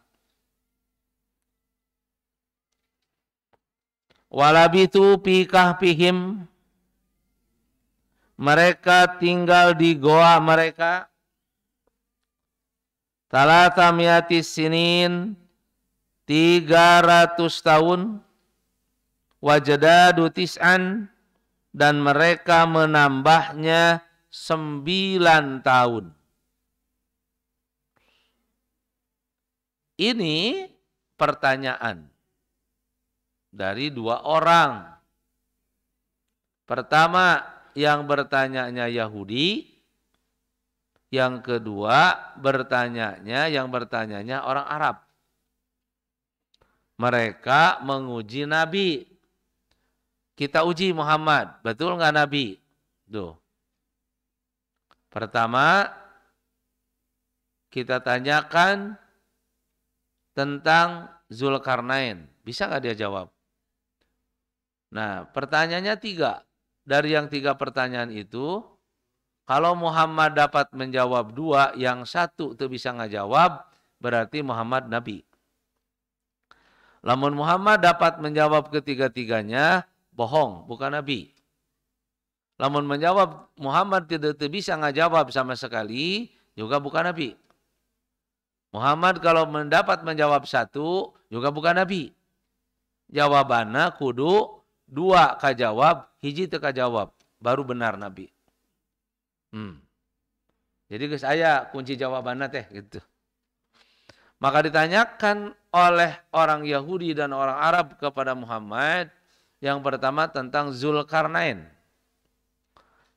Walabitu fi kahfihim, mereka tinggal di goa mereka, talatamiatis sinin, 300 tahun, wajadadu tis'an, dan mereka menambahnya 9 tahun. Ini pertanyaan dari dua orang. Pertama, yang bertanyanya Yahudi. Yang kedua, yang bertanyanya orang Arab. Mereka menguji Nabi. Kita uji Muhammad, betul nggak Nabi? Tuh. Pertama, kita tanyakan tentang Zulkarnain. Bisa nggak dia jawab? Nah, pertanyaannya 3. Dari yang 3 pertanyaan itu, kalau Muhammad dapat menjawab 2, yang 1 itu bisa nggak jawab, berarti Muhammad Nabi. Lamun Muhammad dapat menjawab ketiga-tiganya, bohong, bukan Nabi. Lamun menjawab Muhammad tidak bisa ngajawab sama sekali, juga bukan Nabi. Muhammad kalau mendapat menjawab 1, juga bukan Nabi. Jawabannya kudu 2 kajawab, hiji teu kajawab, baru benar Nabi. Jadi guys, aya kunci jawabannya teh gitu. Maka ditanyakan oleh orang Yahudi dan orang Arab kepada Muhammad, yang pertama tentang Zulkarnain.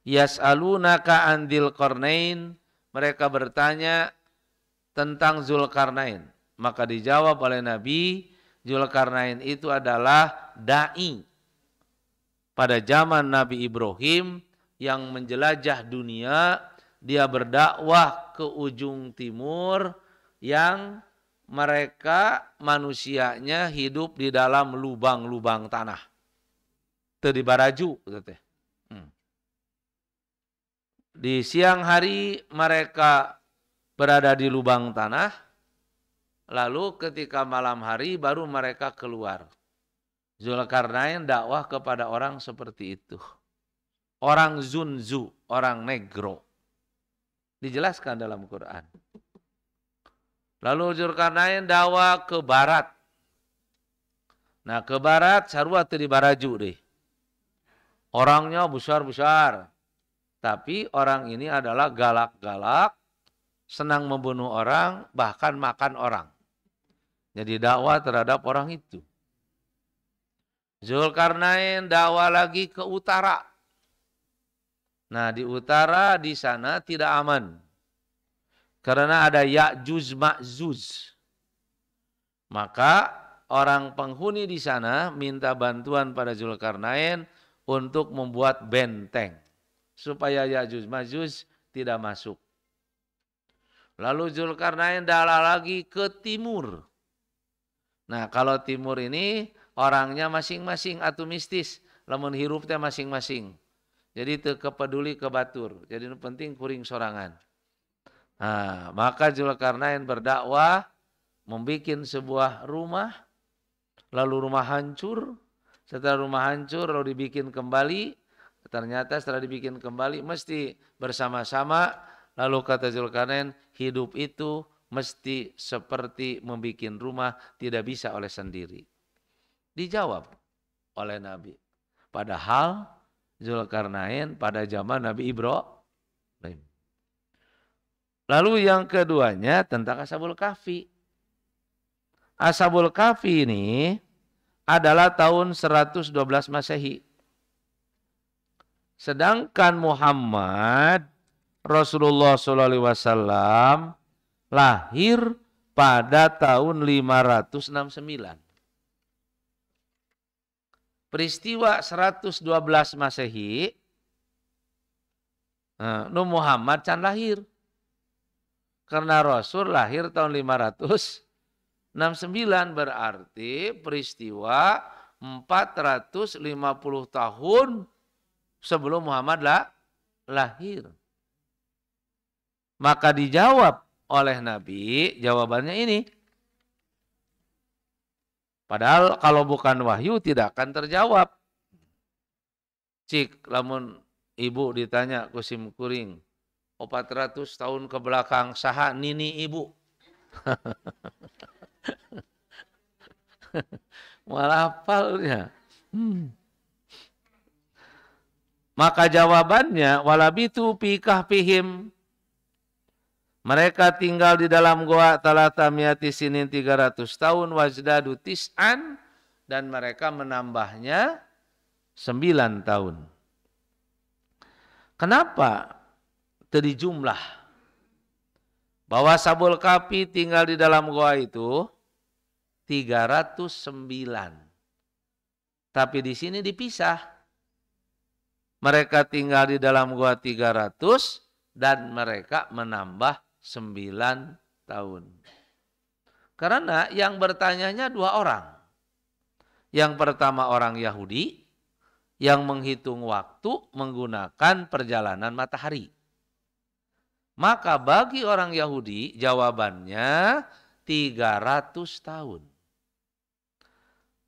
Yas'alunaka an Dzulqarnain, mereka bertanya tentang Zulkarnain. Maka dijawab oleh Nabi, Zulkarnain itu adalah dai pada zaman Nabi Ibrahim yang menjelajah dunia. Dia berdakwah ke ujung timur yang mereka manusianya hidup di dalam lubang-lubang tanah. Teu dibaraju teh. Di siang hari mereka berada di lubang tanah, lalu ketika malam hari baru mereka keluar. Zulkarnain dakwah kepada orang seperti itu. Orang Zunzu, orang negro. Dijelaskan dalam Quran. Lalu Zulkarnain dakwah ke barat. Nah, ke barat sarua teu dibaraju deh. Orangnya besar-besar. Tapi orang ini adalah galak-galak, senang membunuh orang, bahkan makan orang. Jadi dakwah terhadap orang itu. Zulkarnain dakwah lagi ke utara. Nah, di utara di sana tidak aman. Karena ada Ya'juj Ma'juj. Maka orang penghuni di sana minta bantuan pada Zulkarnain untuk membuat benteng supaya Ya'juj Ma'juj tidak masuk. Lalu Zulkarnain dakwah lagi ke timur. Nah, kalau timur ini orangnya masing-masing atau mistis, lamun hirupnya masing-masing. Jadi teu kepeduli ke batur. Jadi nu penting kuring sorangan. Nah, maka Zulkarnain berdakwah membikin sebuah rumah, lalu rumah hancur. Setelah rumah hancur lalu dibikin kembali. Ternyata setelah dibikin kembali mesti bersama-sama. Lalu kata Zulkarnain, hidup itu mesti seperti membikin rumah, tidak bisa oleh sendiri. Dijawab oleh Nabi. Padahal Zulkarnain pada zaman Nabi Ibrahim. Lalu yang keduanya tentang Ashabul Kahfi. Ashabul Kahfi ini adalah tahun 112 Masehi. Sedangkan Muhammad Rasulullah SAW lahir pada tahun 569. Peristiwa 112 Masehi Nu Muhammad can lahir. Karena Rasul lahir tahun 569 berarti peristiwa 450 tahun sebelum Muhammad lahir. Maka dijawab oleh Nabi, jawabannya ini. Padahal kalau bukan wahyu tidak akan terjawab. Cik, lamun ibu ditanya kusim kuring, 400 tahun ke belakang saha nini ibu. Malah hafalnya. Maka jawabannya walabitu fi kahfihim. Mereka tinggal di dalam goa talatamiyati sinin 300 tahun wajdadu tis'an dan mereka menambahnya 9 tahun. Kenapa? Tadi jumlah. Bahwa Ashabul Kahfi tinggal di dalam goa itu 309. Tapi di sini dipisah. Mereka tinggal di dalam goa 300 dan mereka menambah 9 tahun. Karena yang bertanyanya 2 orang. Yang pertama orang Yahudi yang menghitung waktu menggunakan perjalanan matahari. Maka bagi orang Yahudi jawabannya 300 tahun.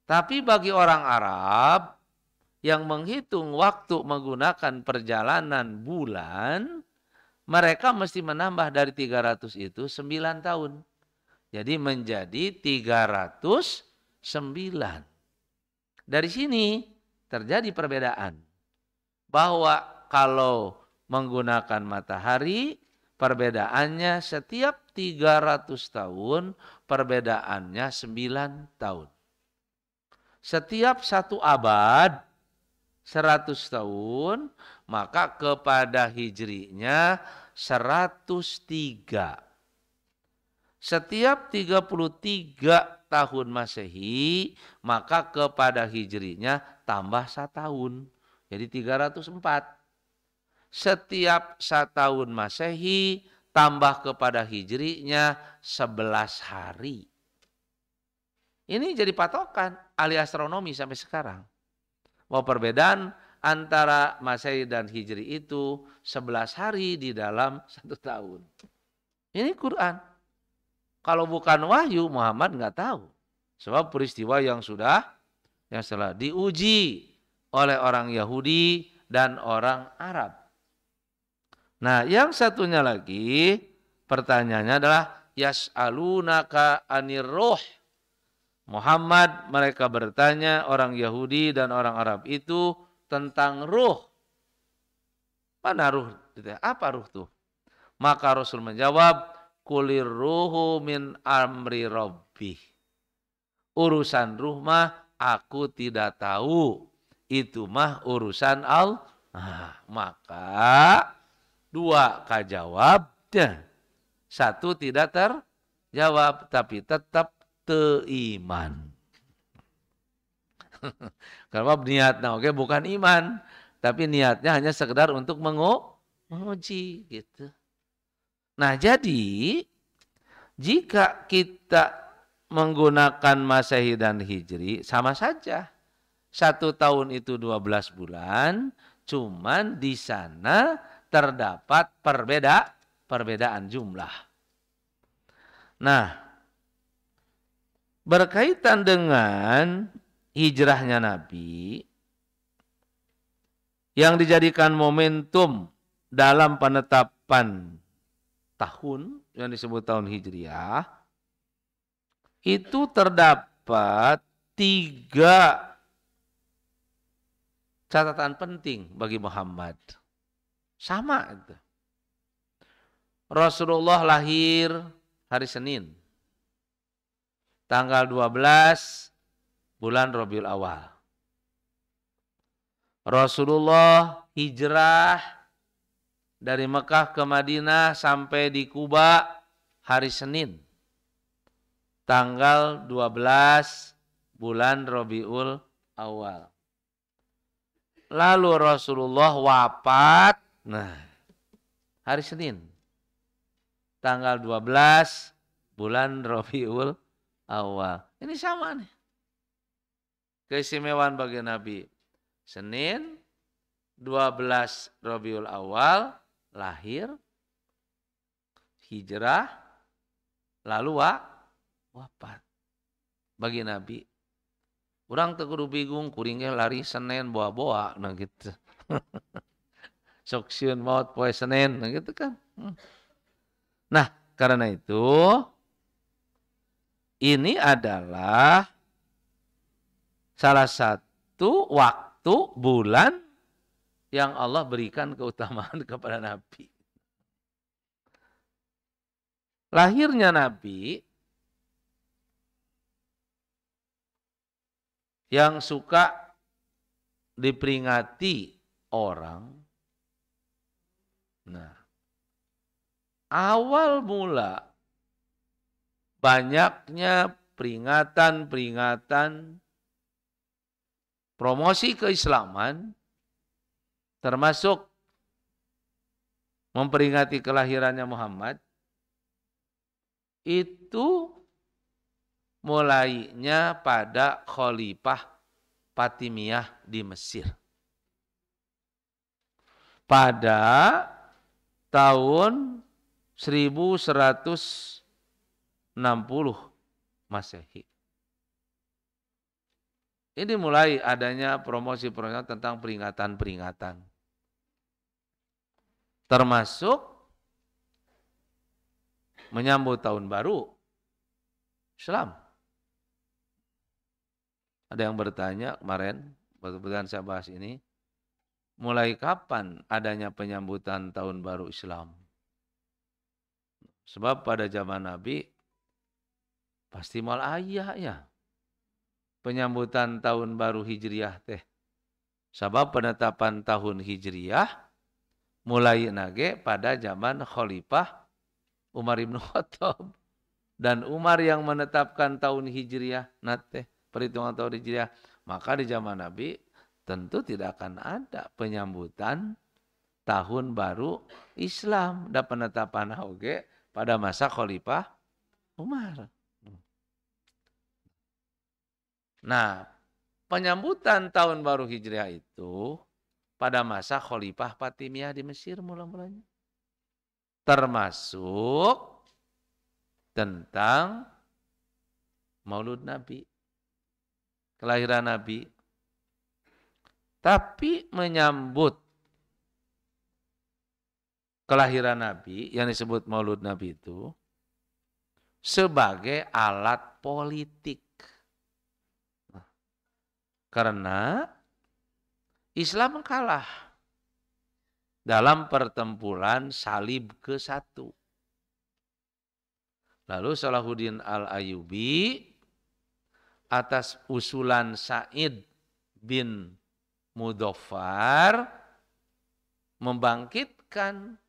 Tapi bagi orang Arab yang menghitung waktu menggunakan perjalanan bulan, mereka mesti menambah dari 300 itu 9 tahun. Jadi menjadi 309. Dari sini terjadi perbedaan. Bahwa kalau menggunakan matahari, perbedaannya setiap 300 tahun, perbedaannya 9 tahun. Setiap 1 abad, 100 tahun, maka kepada hijrinya 103. Setiap 33 tahun Masehi, maka kepada hijrinya tambah 1 tahun. Jadi 304. Setiap 1 tahun Masehi, tambah kepada hijrinya 11 hari. Ini jadi patokan ahli astronomi sampai sekarang. Bahwa perbedaan antara Masehi dan Hijri itu 11 hari di dalam 1 tahun. Ini Quran. Kalau bukan wahyu, Muhammad nggak tahu. Sebab peristiwa yang setelah diuji oleh orang Yahudi dan orang Arab. Nah, yang satunya lagi pertanyaannya adalah yas'alunaka anir ruh. Muhammad, mereka bertanya orang Yahudi dan orang Arab itu tentang ruh. Mana ruh? Apa ruh itu? Maka Rasul menjawab, kulir ruhu min amri rabbi. Urusan ruh mah aku tidak tahu. Itu mah urusan Allah. Nah, maka 2 kajawabnya. 1 tidak terjawab tapi tetap teiman. Karena niatnya oke bukan iman, tapi niatnya hanya sekedar untuk menguji gitu. Nah, jadi jika kita menggunakan Masehi dan Hijri sama saja. 1 tahun itu 12 bulan, cuman di sana terdapat perbedaan jumlah. Nah, berkaitan dengan hijrahnya Nabi yang dijadikan momentum dalam penetapan tahun yang disebut tahun Hijriah, itu terdapat 3 catatan penting bagi Muhammad. Sama itu. Rasulullah lahir hari Senin. Tanggal 12 bulan Rabiul Awal. Rasulullah hijrah dari Mekah ke Madinah sampai di Kuba hari Senin. Tanggal 12 bulan Rabiul Awal. Lalu Rasulullah wafat hari Senin. Tanggal 12 bulan Rabiul Awal. Ini sama nih. Keistimewaan bagi Nabi. Senin 12 Rabiul Awal lahir, hijrah, lalu wafat. Bagi Nabi. Orang teu kudu bingung, kuringnya lari Senin boa-boa, nah gitu. Sok sieun maot poe Senin, nah gitu kan. Nah, karena itu ini adalah salah satu waktu bulan yang Allah berikan keutamaan kepada Nabi. Lahirnya Nabi yang suka diperingati orang. Nah, awal mula banyaknya peringatan-peringatan promosi keislaman, termasuk memperingati kelahirannya Muhammad, itu mulainya pada Khalifah Fatimiyah di Mesir. Pada tahun 1160 Masehi. Ini mulai adanya promosi-promosi tentang peringatan-peringatan. Termasuk menyambut tahun baru Islam. Ada yang bertanya kemarin, kebetulan saya bahas ini, mulai kapan adanya penyambutan tahun baru Islam? Sebab pada zaman Nabi, pasti mal ayah ya. Penyambutan tahun baru Hijriah teh. Sebab penetapan tahun Hijriah mulai nage pada zaman Khalifah Umar ibn Khattab. Dan Umar yang menetapkan tahun Hijriah, nate perhitungan tahun Hijriah. Maka di zaman Nabi tentu tidak akan ada penyambutan tahun baru Islam. Dan penetapan oge pada masa Khalifah Umar. Nah, penyambutan tahun baru Hijriah itu pada masa Khalifah Fatimiyah di Mesir mula-mulanya. Termasuk tentang Maulud Nabi, kelahiran Nabi. Tapi menyambut kelahiran Nabi yang disebut Maulud Nabi itu sebagai alat politik. Karena Islam kalah dalam pertempuran salib ke-1. Lalu Salahuddin Al-Ayyubi atas usulan Sa'id bin Mudhaffar membangkitkan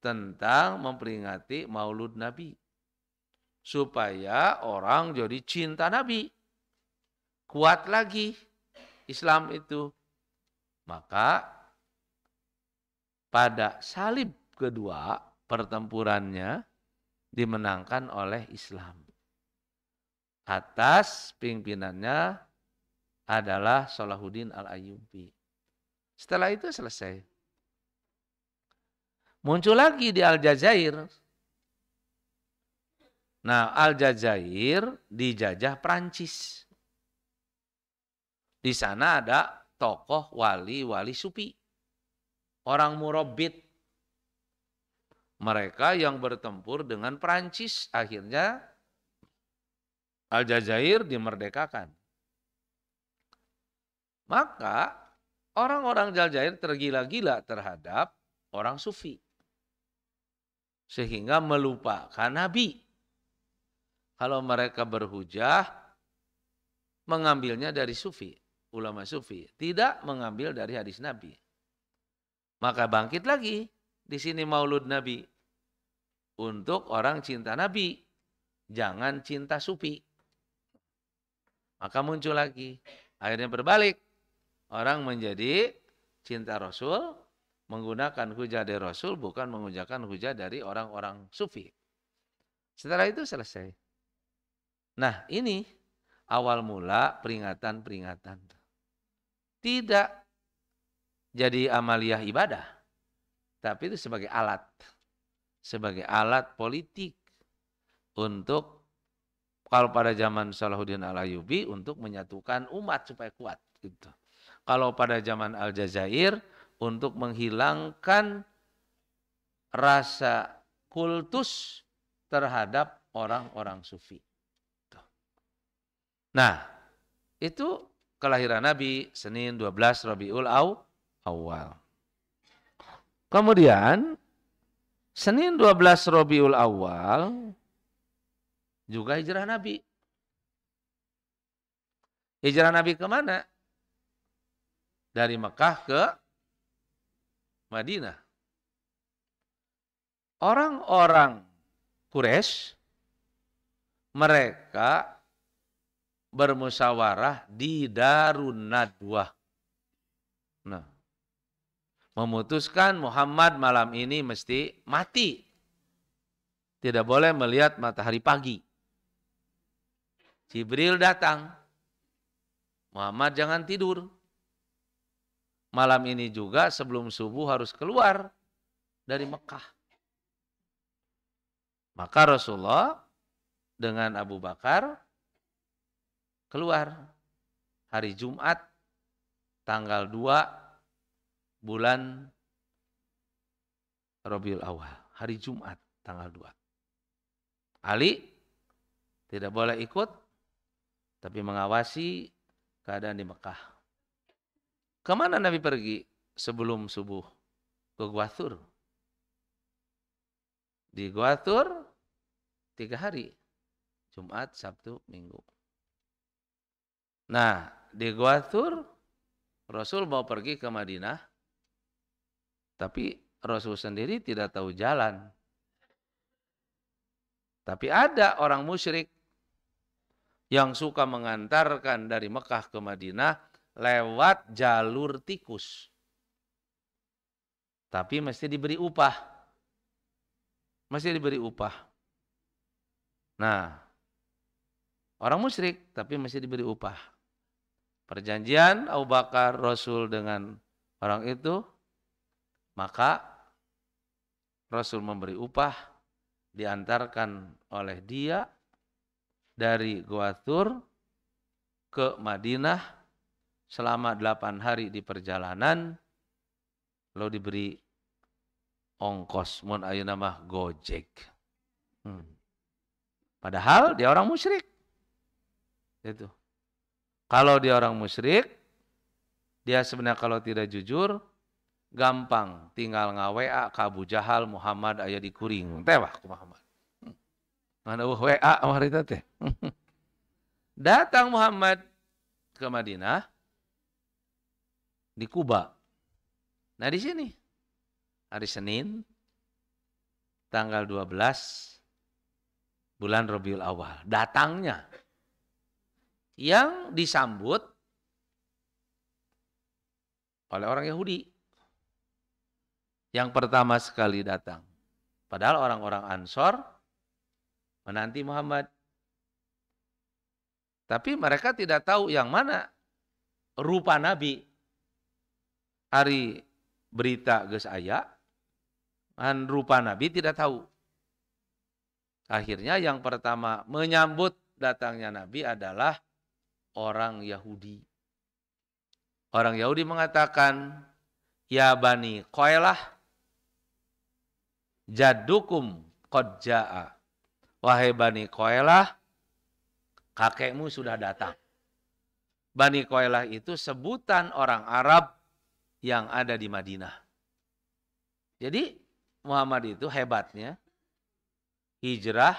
tentang memperingati Maulud Nabi. Supaya orang jadi cinta Nabi. Kuat lagi Islam itu. Maka pada salib kedua pertempurannya dimenangkan oleh Islam. Atas pimpinannya adalah Salahuddin Al-Ayyubi. Setelah itu selesai. Muncul lagi di Aljazair. Nah, Aljazair dijajah Prancis. Di sana ada tokoh wali-wali sufi. Orang murabit. Mereka yang bertempur dengan Prancis. Akhirnya Aljazair dimerdekakan. Maka orang-orang Aljazair tergila-gila terhadap orang sufi. Sehingga melupakan Nabi. Kalau mereka berhujah, mengambilnya dari sufi. Ulama sufi. Tidak mengambil dari hadis Nabi. Maka bangkit lagi. Di sini Maulud Nabi. Untuk orang cinta Nabi. Jangan cinta sufi. Maka muncul lagi. Akhirnya berbalik. Orang menjadi cinta Rasul. menggunakan hujah dari Rasul, bukan menggunakan hujah dari orang-orang sufi. Setelah itu selesai. Nah, ini awal mula peringatan-peringatan. Tidak jadi amaliyah ibadah, tapi itu sebagai alat. Sebagai alat politik untuk, kalau pada zaman Salahuddin Al-Ayyubi, untuk menyatukan umat supaya kuat. Gitu. Kalau pada zaman Aljazair, untuk menghilangkan rasa kultus terhadap orang-orang sufi. Nah, itu kelahiran Nabi Senin 12 Rabiul Awal. Kemudian Senin 12 Rabiul Awal juga hijrah Nabi. Hijrah Nabi kemana? Dari Mekah ke Madinah. Orang-orang Quraisy mereka bermusyawarah di Darun Nadwah. Nah, memutuskan Muhammad malam ini mesti mati. Tidak boleh melihat matahari pagi. Jibril datang. Muhammad jangan tidur. Malam ini juga sebelum subuh harus keluar dari Mekah. Maka Rasulullah dengan Abu Bakar keluar hari Jumat tanggal 2 bulan Rabiul Awal. Hari Jumat tanggal 2. Ali tidak boleh ikut, tapi mengawasi keadaan di Mekah. Kemana Nabi pergi sebelum subuh? Ke Gua Thur. Di Gua Thur 3 hari. Jumat, Sabtu, Minggu. Nah, di Gua Thur Rasul mau pergi ke Madinah, tapi Rasul sendiri tidak tahu jalan. Tapi ada orang musyrik yang suka mengantarkan dari Mekah ke Madinah lewat jalur tikus. Tapi mesti diberi upah. Mesti diberi upah. Nah, orang musyrik tapi mesti diberi upah. Perjanjian Abu Bakar Rasul dengan orang itu, maka Rasul memberi upah, diantarkan oleh dia dari Gua Thur ke Madinah selama 8 hari di perjalanan, lalu diberi ongkos, mun ayeuna mah Gojek. Padahal dia orang musyrik. Itu. Kalau dia orang musyrik, dia sebenarnya kalau tidak jujur, gampang tinggal ngawa ka Abu Jahal, Muhammad aya di kuring. Tewah ku Muhammad. Mana WA marita teh. Datang Muhammad ke Madinah di Kuba. Nah di sini hari Senin tanggal 12 bulan Rabiul Awal datangnya, yang disambut oleh orang Yahudi. Yang pertama sekali datang. Padahal orang-orang Ansor menanti Muhammad. Tapi mereka tidak tahu yang mana rupa Nabi. Hari berita geus aya, an rupa Nabi tidak tahu. Akhirnya yang pertama menyambut datangnya Nabi adalah orang Yahudi. Orang Yahudi mengatakan, ya Bani Qoilah, jaddukum qad ja'a. Wahai Bani Qoilah, kakekmu sudah datang. Bani Qoilah itu sebutan orang Arab yang ada di Madinah. Jadi Muhammad itu hebatnya hijrah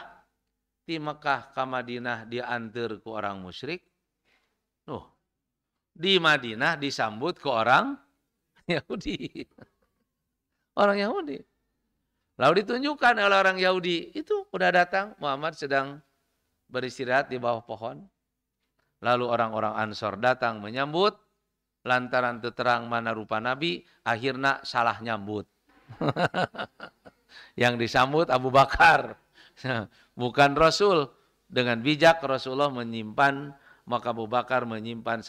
di Mekah ke Madinah diantar ke orang musyrik. Di Madinah disambut ke orang Yahudi. Orang Yahudi. Lalu ditunjukkan oleh orang Yahudi, itu udah datang, Muhammad sedang beristirahat di bawah pohon. Lalu orang-orang Ansor datang menyambut. lantaran terang mana rupa Nabi, akhirnya salah nyambut. Yang disambut Abu Bakar, bukan Rasul. Dengan bijak Rasulullah menyimpan, maka Abu Bakar menyimpan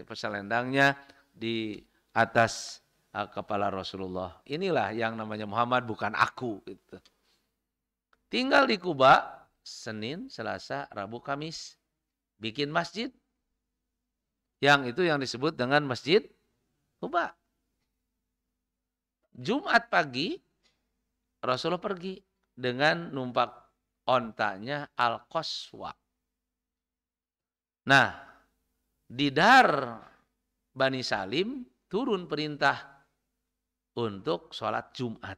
selendangnya di atas kepala Rasulullah. Inilah yang namanya Muhammad, bukan aku. Gitu. Tinggal di Kuba, Senin, Selasa, Rabu, Kamis. Bikin masjid. Yang itu yang disebut dengan Masjid Kuba. Jumat pagi, Rasulullah pergi dengan numpak ontanya Al-Qaswa. Nah, di Dar Bani Salim turun perintah untuk sholat Jumat.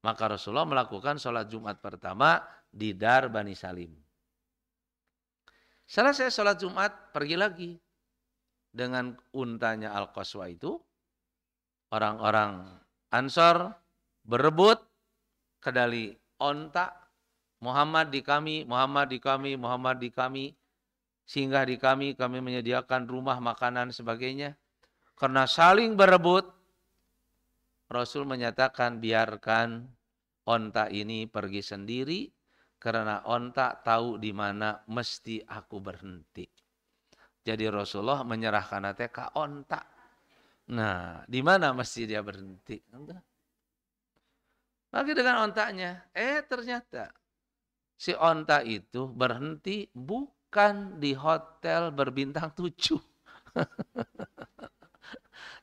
Maka Rasulullah melakukan sholat Jumat pertama di Dar Bani Salim. Selesai sholat Jumat, pergi lagi. Dengan untanya Al-Qaswa itu, orang-orang Ansor berebut kedali onta. Muhammad di kami, Muhammad di kami, Muhammad di kami. Singgah di kami menyediakan rumah, makanan, sebagainya. Karena saling berebut, Rasul menyatakan biarkan onta ini pergi sendiri. Karena onta tahu di mana mesti aku berhenti. Jadi Rasulullah menyerahkan ke onta. Nah, di mana mesti dia berhenti? Lagi dengan ontanya. Ternyata si onta itu berhenti bukan di hotel berbintang 7.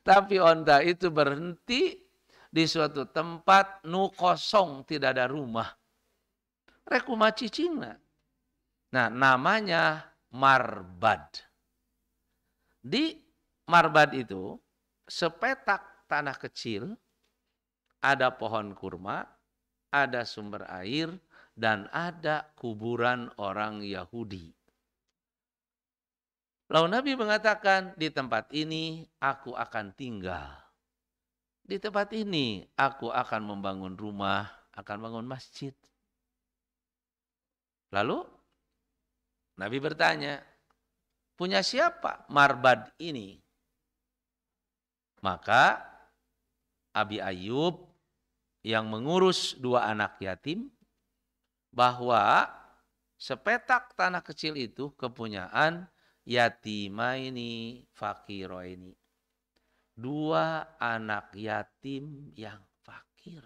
Tapi onta itu berhenti di suatu tempat nu kosong, tidak ada rumah. Rekuma cicingna. Nah, namanya Marbad. Di Marbad itu sepetak tanah kecil, ada pohon kurma, ada sumber air, dan ada kuburan orang Yahudi. Lalu Nabi mengatakan, di tempat ini aku akan tinggal. Di tempat ini aku akan membangun rumah, akan bangun masjid. Lalu Nabi bertanya, punya siapa Marbad ini? Maka Abi Ayyub yang mengurus 2 anak yatim, bahwa sepetak tanah kecil itu kepunyaan yatimaini fakiroini. 2 anak yatim yang fakir.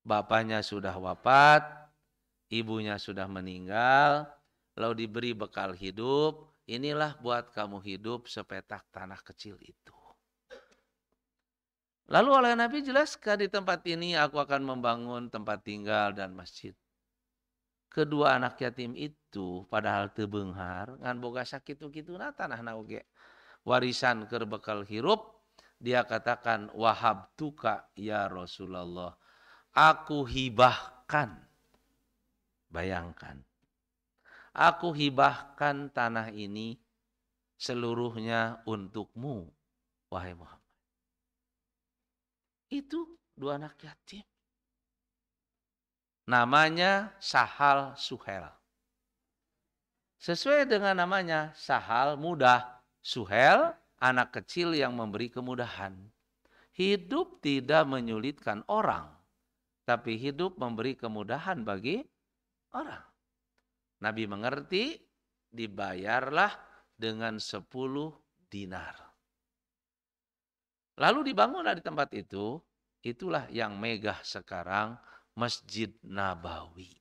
Bapaknya sudah wafat, ibunya sudah meninggal, lalu diberi bekal hidup, inilah buat kamu hidup sepetak tanah kecil itu. Lalu oleh Nabi jelaskan, di tempat ini aku akan membangun tempat tinggal dan masjid. Kedua anak yatim itu padahal teu beunghar, ngan boga sakitu-kitu tanah nauge. Warisan keur bekal hirup, dia katakan wahab tuka ya Rasulullah. Aku hibahkan. Bayangkan. Aku hibahkan tanah ini seluruhnya untukmu, wahai Muhammad. Itu 2 anak yatim. Namanya Sahal Suhel. Sesuai dengan namanya, Sahal mudah, Suhel anak kecil yang memberi kemudahan. Hidup tidak menyulitkan orang, tapi hidup memberi kemudahan bagi orang. Nabi mengerti, dibayarlah dengan 10 dinar. Lalu dibangunlah di tempat itu, itulah yang megah sekarang, Masjid Nabawi.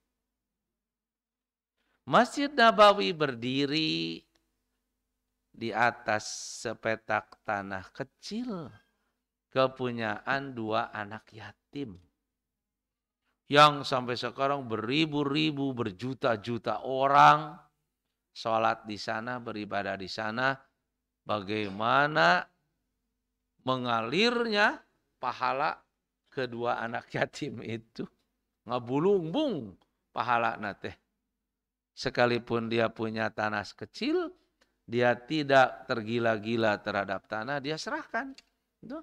Masjid Nabawi berdiri di atas sepetak tanah kecil, kepunyaan 2 anak yatim. Yang sampai sekarang beribu-ribu, berjuta-juta orang sholat di sana, beribadah di sana. Bagaimana mengalirnya pahala kedua anak yatim itu. Ngabulungbung pahala nate. Sekalipun dia punya tanah kecil, dia tidak tergila-gila terhadap tanah, dia serahkan. Itu.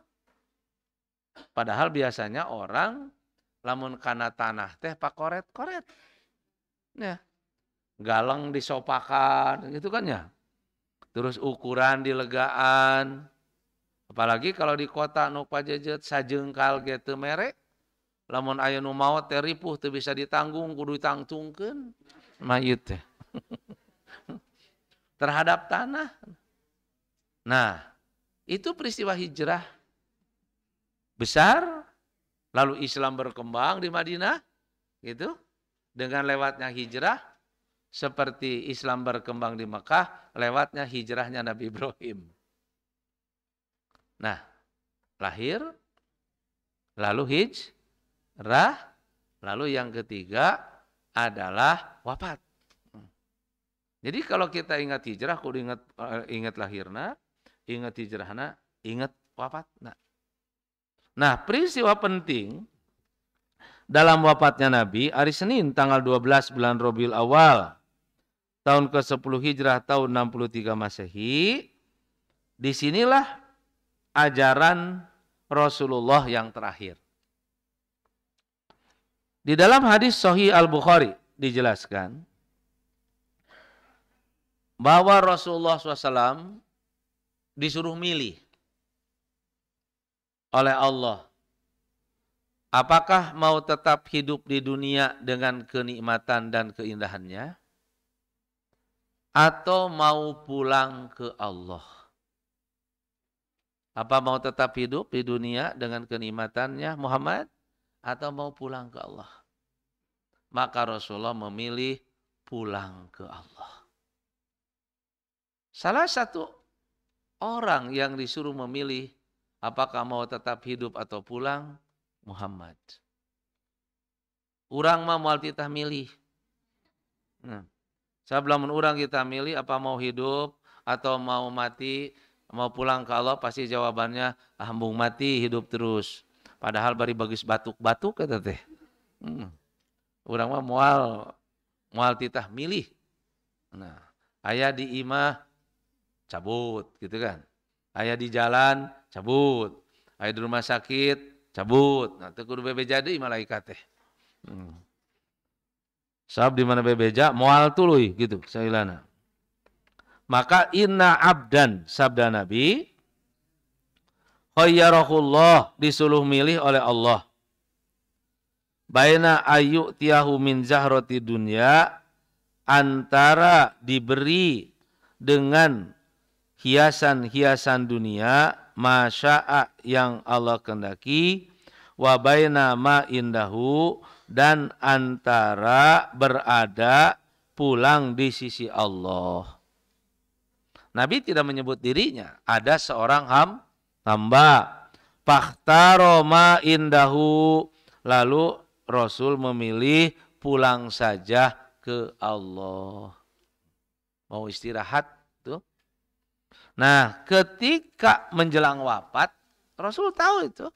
Padahal biasanya orang lamun kana tanah teh pakoret-koret. Ya. Galang disopakan gitu kan ya. terus ukuran dilegaan. Apalagi kalau di kota nu pajejet sajengkal gitu merek, lamun aya nu maot teh ripuh teu bisa ditanggung kudu ditangtungkeun mayit teh. Terhadap tanah. Nah, itu peristiwa hijrah besar, lalu Islam berkembang di Madinah, gitu. Dengan lewatnya hijrah, seperti Islam berkembang di Mekah, lewatnya hijrahnya Nabi Ibrahim. Nah, lahir, lalu hijrah, lalu yang ketiga adalah wafat. Jadi kalau kita ingat hijrah, kudu ingat lahirna, ingat hijrahna, ingat wafatna. Nah, peristiwa penting dalam wafatnya Nabi, hari Senin tanggal 12 bulan Rabiul Awal, tahun ke-10 Hijrah, tahun 63 Masehi, disinilah ajaran Rasulullah yang terakhir. Di dalam hadis Sahih Al-Bukhari dijelaskan bahwa Rasulullah SAW disuruh milih oleh Allah. Apakah mau tetap hidup di dunia dengan kenikmatan dan keindahannya? Atau mau pulang ke Allah? Apa mau tetap hidup di dunia dengan kenikmatannya Muhammad? Atau mau pulang ke Allah? Maka Rasulullah memilih pulang ke Allah. Salah satu orang yang disuruh memilih apakah mau tetap hidup atau pulang, Muhammad. Urang mah moal titah milih. Nah, sablamun urang kita milih apa mau hidup atau mau mati, mau pulang ke Allah, pasti jawabannya hambung mati, hidup terus. Padahal bari bagus batuk-batuk kata teh. Urang mah moal titah milih. Nah, aya di imah cabut gitu kan. Aya di jalan cabut. Aya di rumah sakit cabut. Nah, teu kudu bebeja deui malaikat teh. Sabab di mana bebeja moal tuluy gitu sailana. Maka inna abdan sabda Nabi khayyarahullah disuruh milih oleh Allah. Baina ayu tiyahu min zahrati dunya antara diberi dengan hiasan-hiasan dunia masya'a yang Allah kehendaki wa baina ma indahu dan antara berada pulang di sisi Allah. Nabi tidak menyebut dirinya, ada seorang hamba. Fakhtaro ma indahu, lalu Rasul memilih pulang saja ke Allah. Mau istirahat tuh. Nah, ketika menjelang wafat, Rasul tahu itu.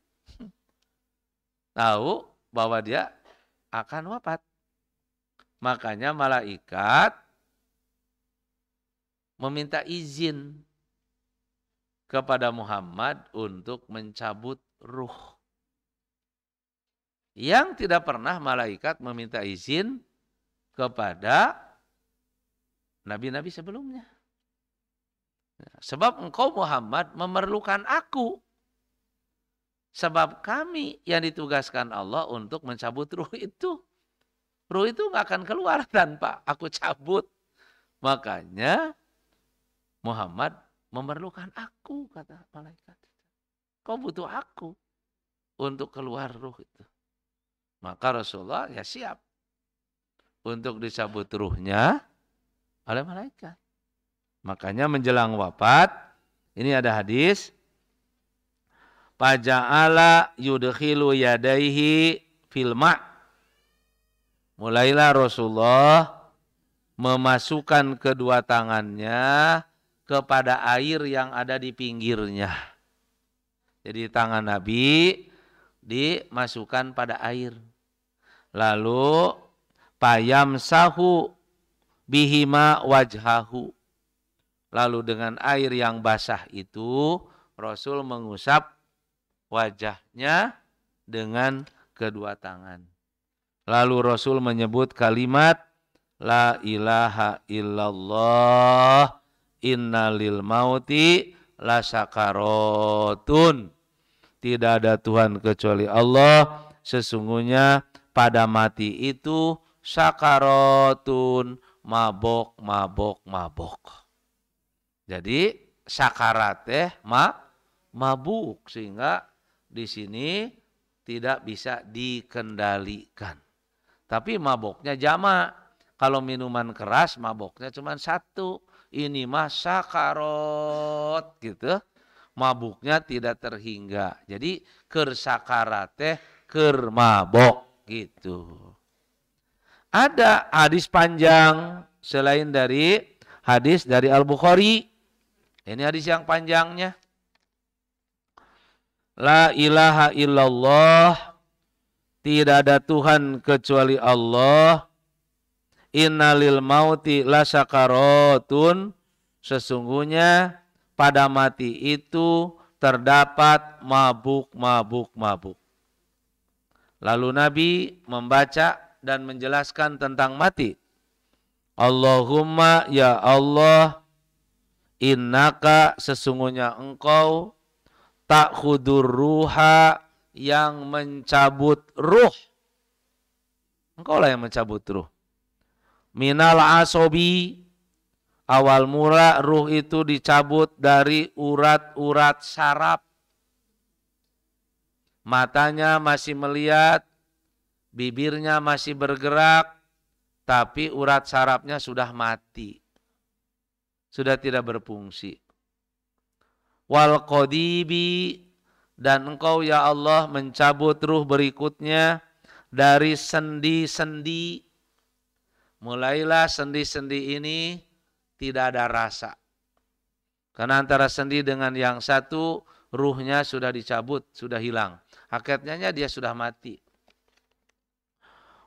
Tahu bahwa dia akan wafat. Makanya malaikat meminta izin kepada Muhammad untuk mencabut ruh. Yang tidak pernah malaikat meminta izin kepada nabi-nabi sebelumnya. Sebab engkau Muhammad memerlukan aku. Sebab kami yang ditugaskan Allah untuk mencabut ruh itu. Ruh itu nggak akan keluar tanpa aku cabut. Makanya Muhammad memerlukan aku, kata malaikat. Kau butuh aku untuk keluar ruh itu. Maka Rasulullah ya siap untuk dicabut ruhnya oleh malaikat. Makanya menjelang wafat, ini ada hadis, Faja'ala yudkhilu yadaihi fil ma'. Mulailah Rasulullah memasukkan kedua tangannya kepada air yang ada di pinggirnya. Jadi tangan Nabi dimasukkan pada air. Lalu payamsahu bihima wajhahu. Lalu dengan air yang basah itu Rasul mengusap wajahnya dengan kedua tangan. Lalu Rasul menyebut kalimat La ilaha illallah innalil mauti lasakaratun. Tidak ada Tuhan kecuali Allah. Sesungguhnya pada mati itu sakaratun, mabok. Jadi sakarat mabuk, sehingga di sini tidak bisa dikendalikan. Tapi maboknya jamak. Kalau minuman keras maboknya cuma satu. Ini mah sakarat gitu. Mabuknya tidak terhingga. Jadi keur sakarat keur mabok gitu. Ada hadis panjang selain dari hadis dari Al-Bukhari. Ini hadis yang panjangnya. La ilaha illallah. Tidak ada Tuhan kecuali Allah. Innalil mauti lasakaratun. Sesungguhnya pada mati itu terdapat mabuk. Lalu Nabi membaca dan menjelaskan tentang mati. Allahumma ya Allah, innaka sesungguhnya engkau ta'khudur ruha yang mencabut ruh. Engkau lah yang mencabut ruh. Minal asobi, awal mula ruh itu dicabut dari urat-urat saraf. Matanya masih melihat, bibirnya masih bergerak, tapi urat sarafnya sudah mati. Sudah tidak berfungsi. Wal qadibi, dan engkau ya Allah mencabut ruh berikutnya dari sendi-sendi. Mulailah sendi-sendi ini tidak ada rasa. Karena antara sendi dengan yang satu, ruhnya sudah dicabut, sudah hilang. Hakikatnya dia sudah mati.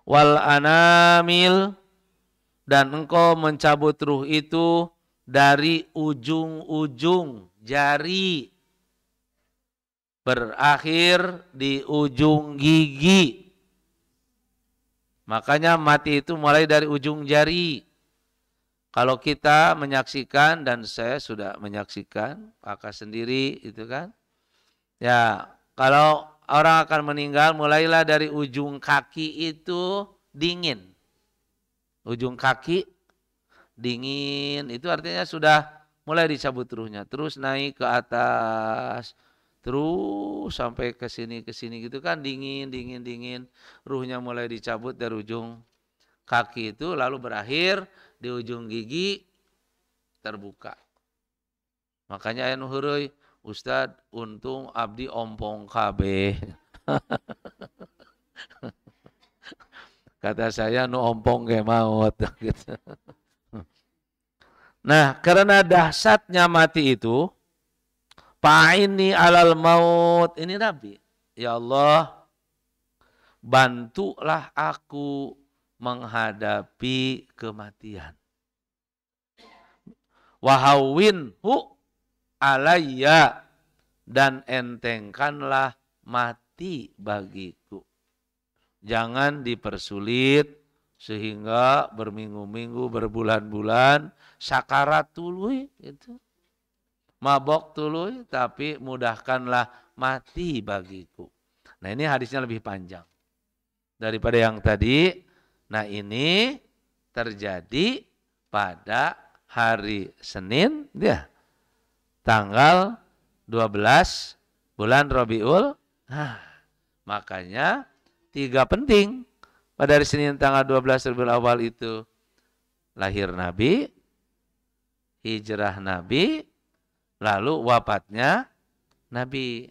Wal anamil, dan engkau mencabut ruh itu dari ujung-ujung jari, berakhir di ujung gigi. Makanya mati itu mulai dari ujung jari. Kalau kita menyaksikan, dan saya sudah menyaksikan, kakak sendiri itu kan. Ya, kalau orang akan meninggal mulailah dari ujung kaki itu dingin. Ujung kaki dingin, itu artinya sudah mulai dicabut ruhnya. Terus naik ke atas, terus sampai ke sini gitu kan, dingin. Ruhnya mulai dicabut dari ujung kaki itu, lalu berakhir di ujung gigi terbuka. Makanya aya nu heureui, Ustad, untung abdi ompong kabeh. Kata saya nu ompong ge maut gitu. Nah, karena dahsyatnya mati itu, fa'inni alal maut, ini Nabi. Ya Allah, bantulah aku menghadapi kematian. Wahawinhu alayya, dan entengkanlah mati bagiku. Jangan dipersulit sehingga berminggu-minggu, berbulan-bulan sakarat tuluy gitu. Mabok tuluy, tapi mudahkanlah mati bagiku. Nah, ini hadisnya lebih panjang daripada yang tadi. Nah, ini terjadi pada hari Senin, ya, tanggal 12 bulan Rabiul. Nah, makanya 3 penting pada hari Senin tanggal 12 Rabiul Awal itu: lahir Nabi, hijrah Nabi, lalu wafatnya Nabi.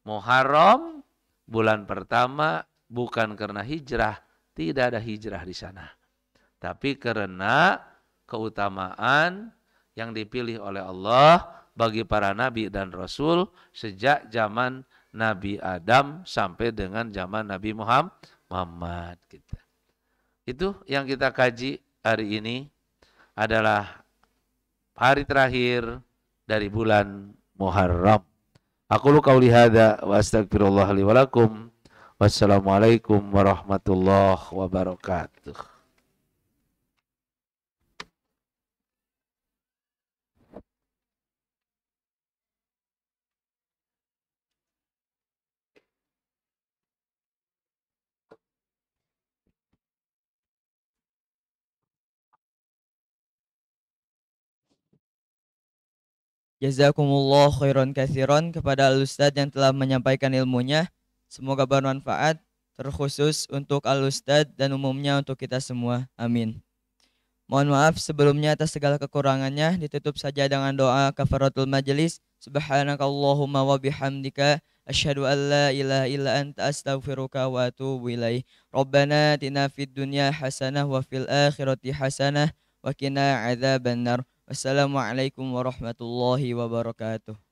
Muharram bulan pertama bukan karena hijrah, tidak ada hijrah di sana, tapi karena keutamaan yang dipilih oleh Allah bagi para nabi dan rasul sejak zaman Nabi Adam sampai dengan zaman Nabi Muhammad. Itu yang kita kaji hari ini, adalah hari terakhir dari bulan Muharram. Aqulu qauli hadza wa astaghfirullah li wa lakum. Wassalamualaikum warahmatullahi wabarakatuh. Jazakumullah khairan katsiran kepada Al-Ustadz yang telah menyampaikan ilmunya. Semoga bermanfaat, terkhusus untuk Al-Ustadz dan umumnya untuk kita semua. Amin. Mohon maaf sebelumnya atas segala kekurangannya. Ditutup saja dengan doa kafaratul majelis. Subhanakallahumma wa bihamdika asyhadu an la ilaha illa anta astaghfiruka wa atubu ilaih. Rabbana atina fid dunya hasanah wa fil akhirati hasanah wa qina adzabannar. Wassalamualaikum warahmatullahi wabarakatuh.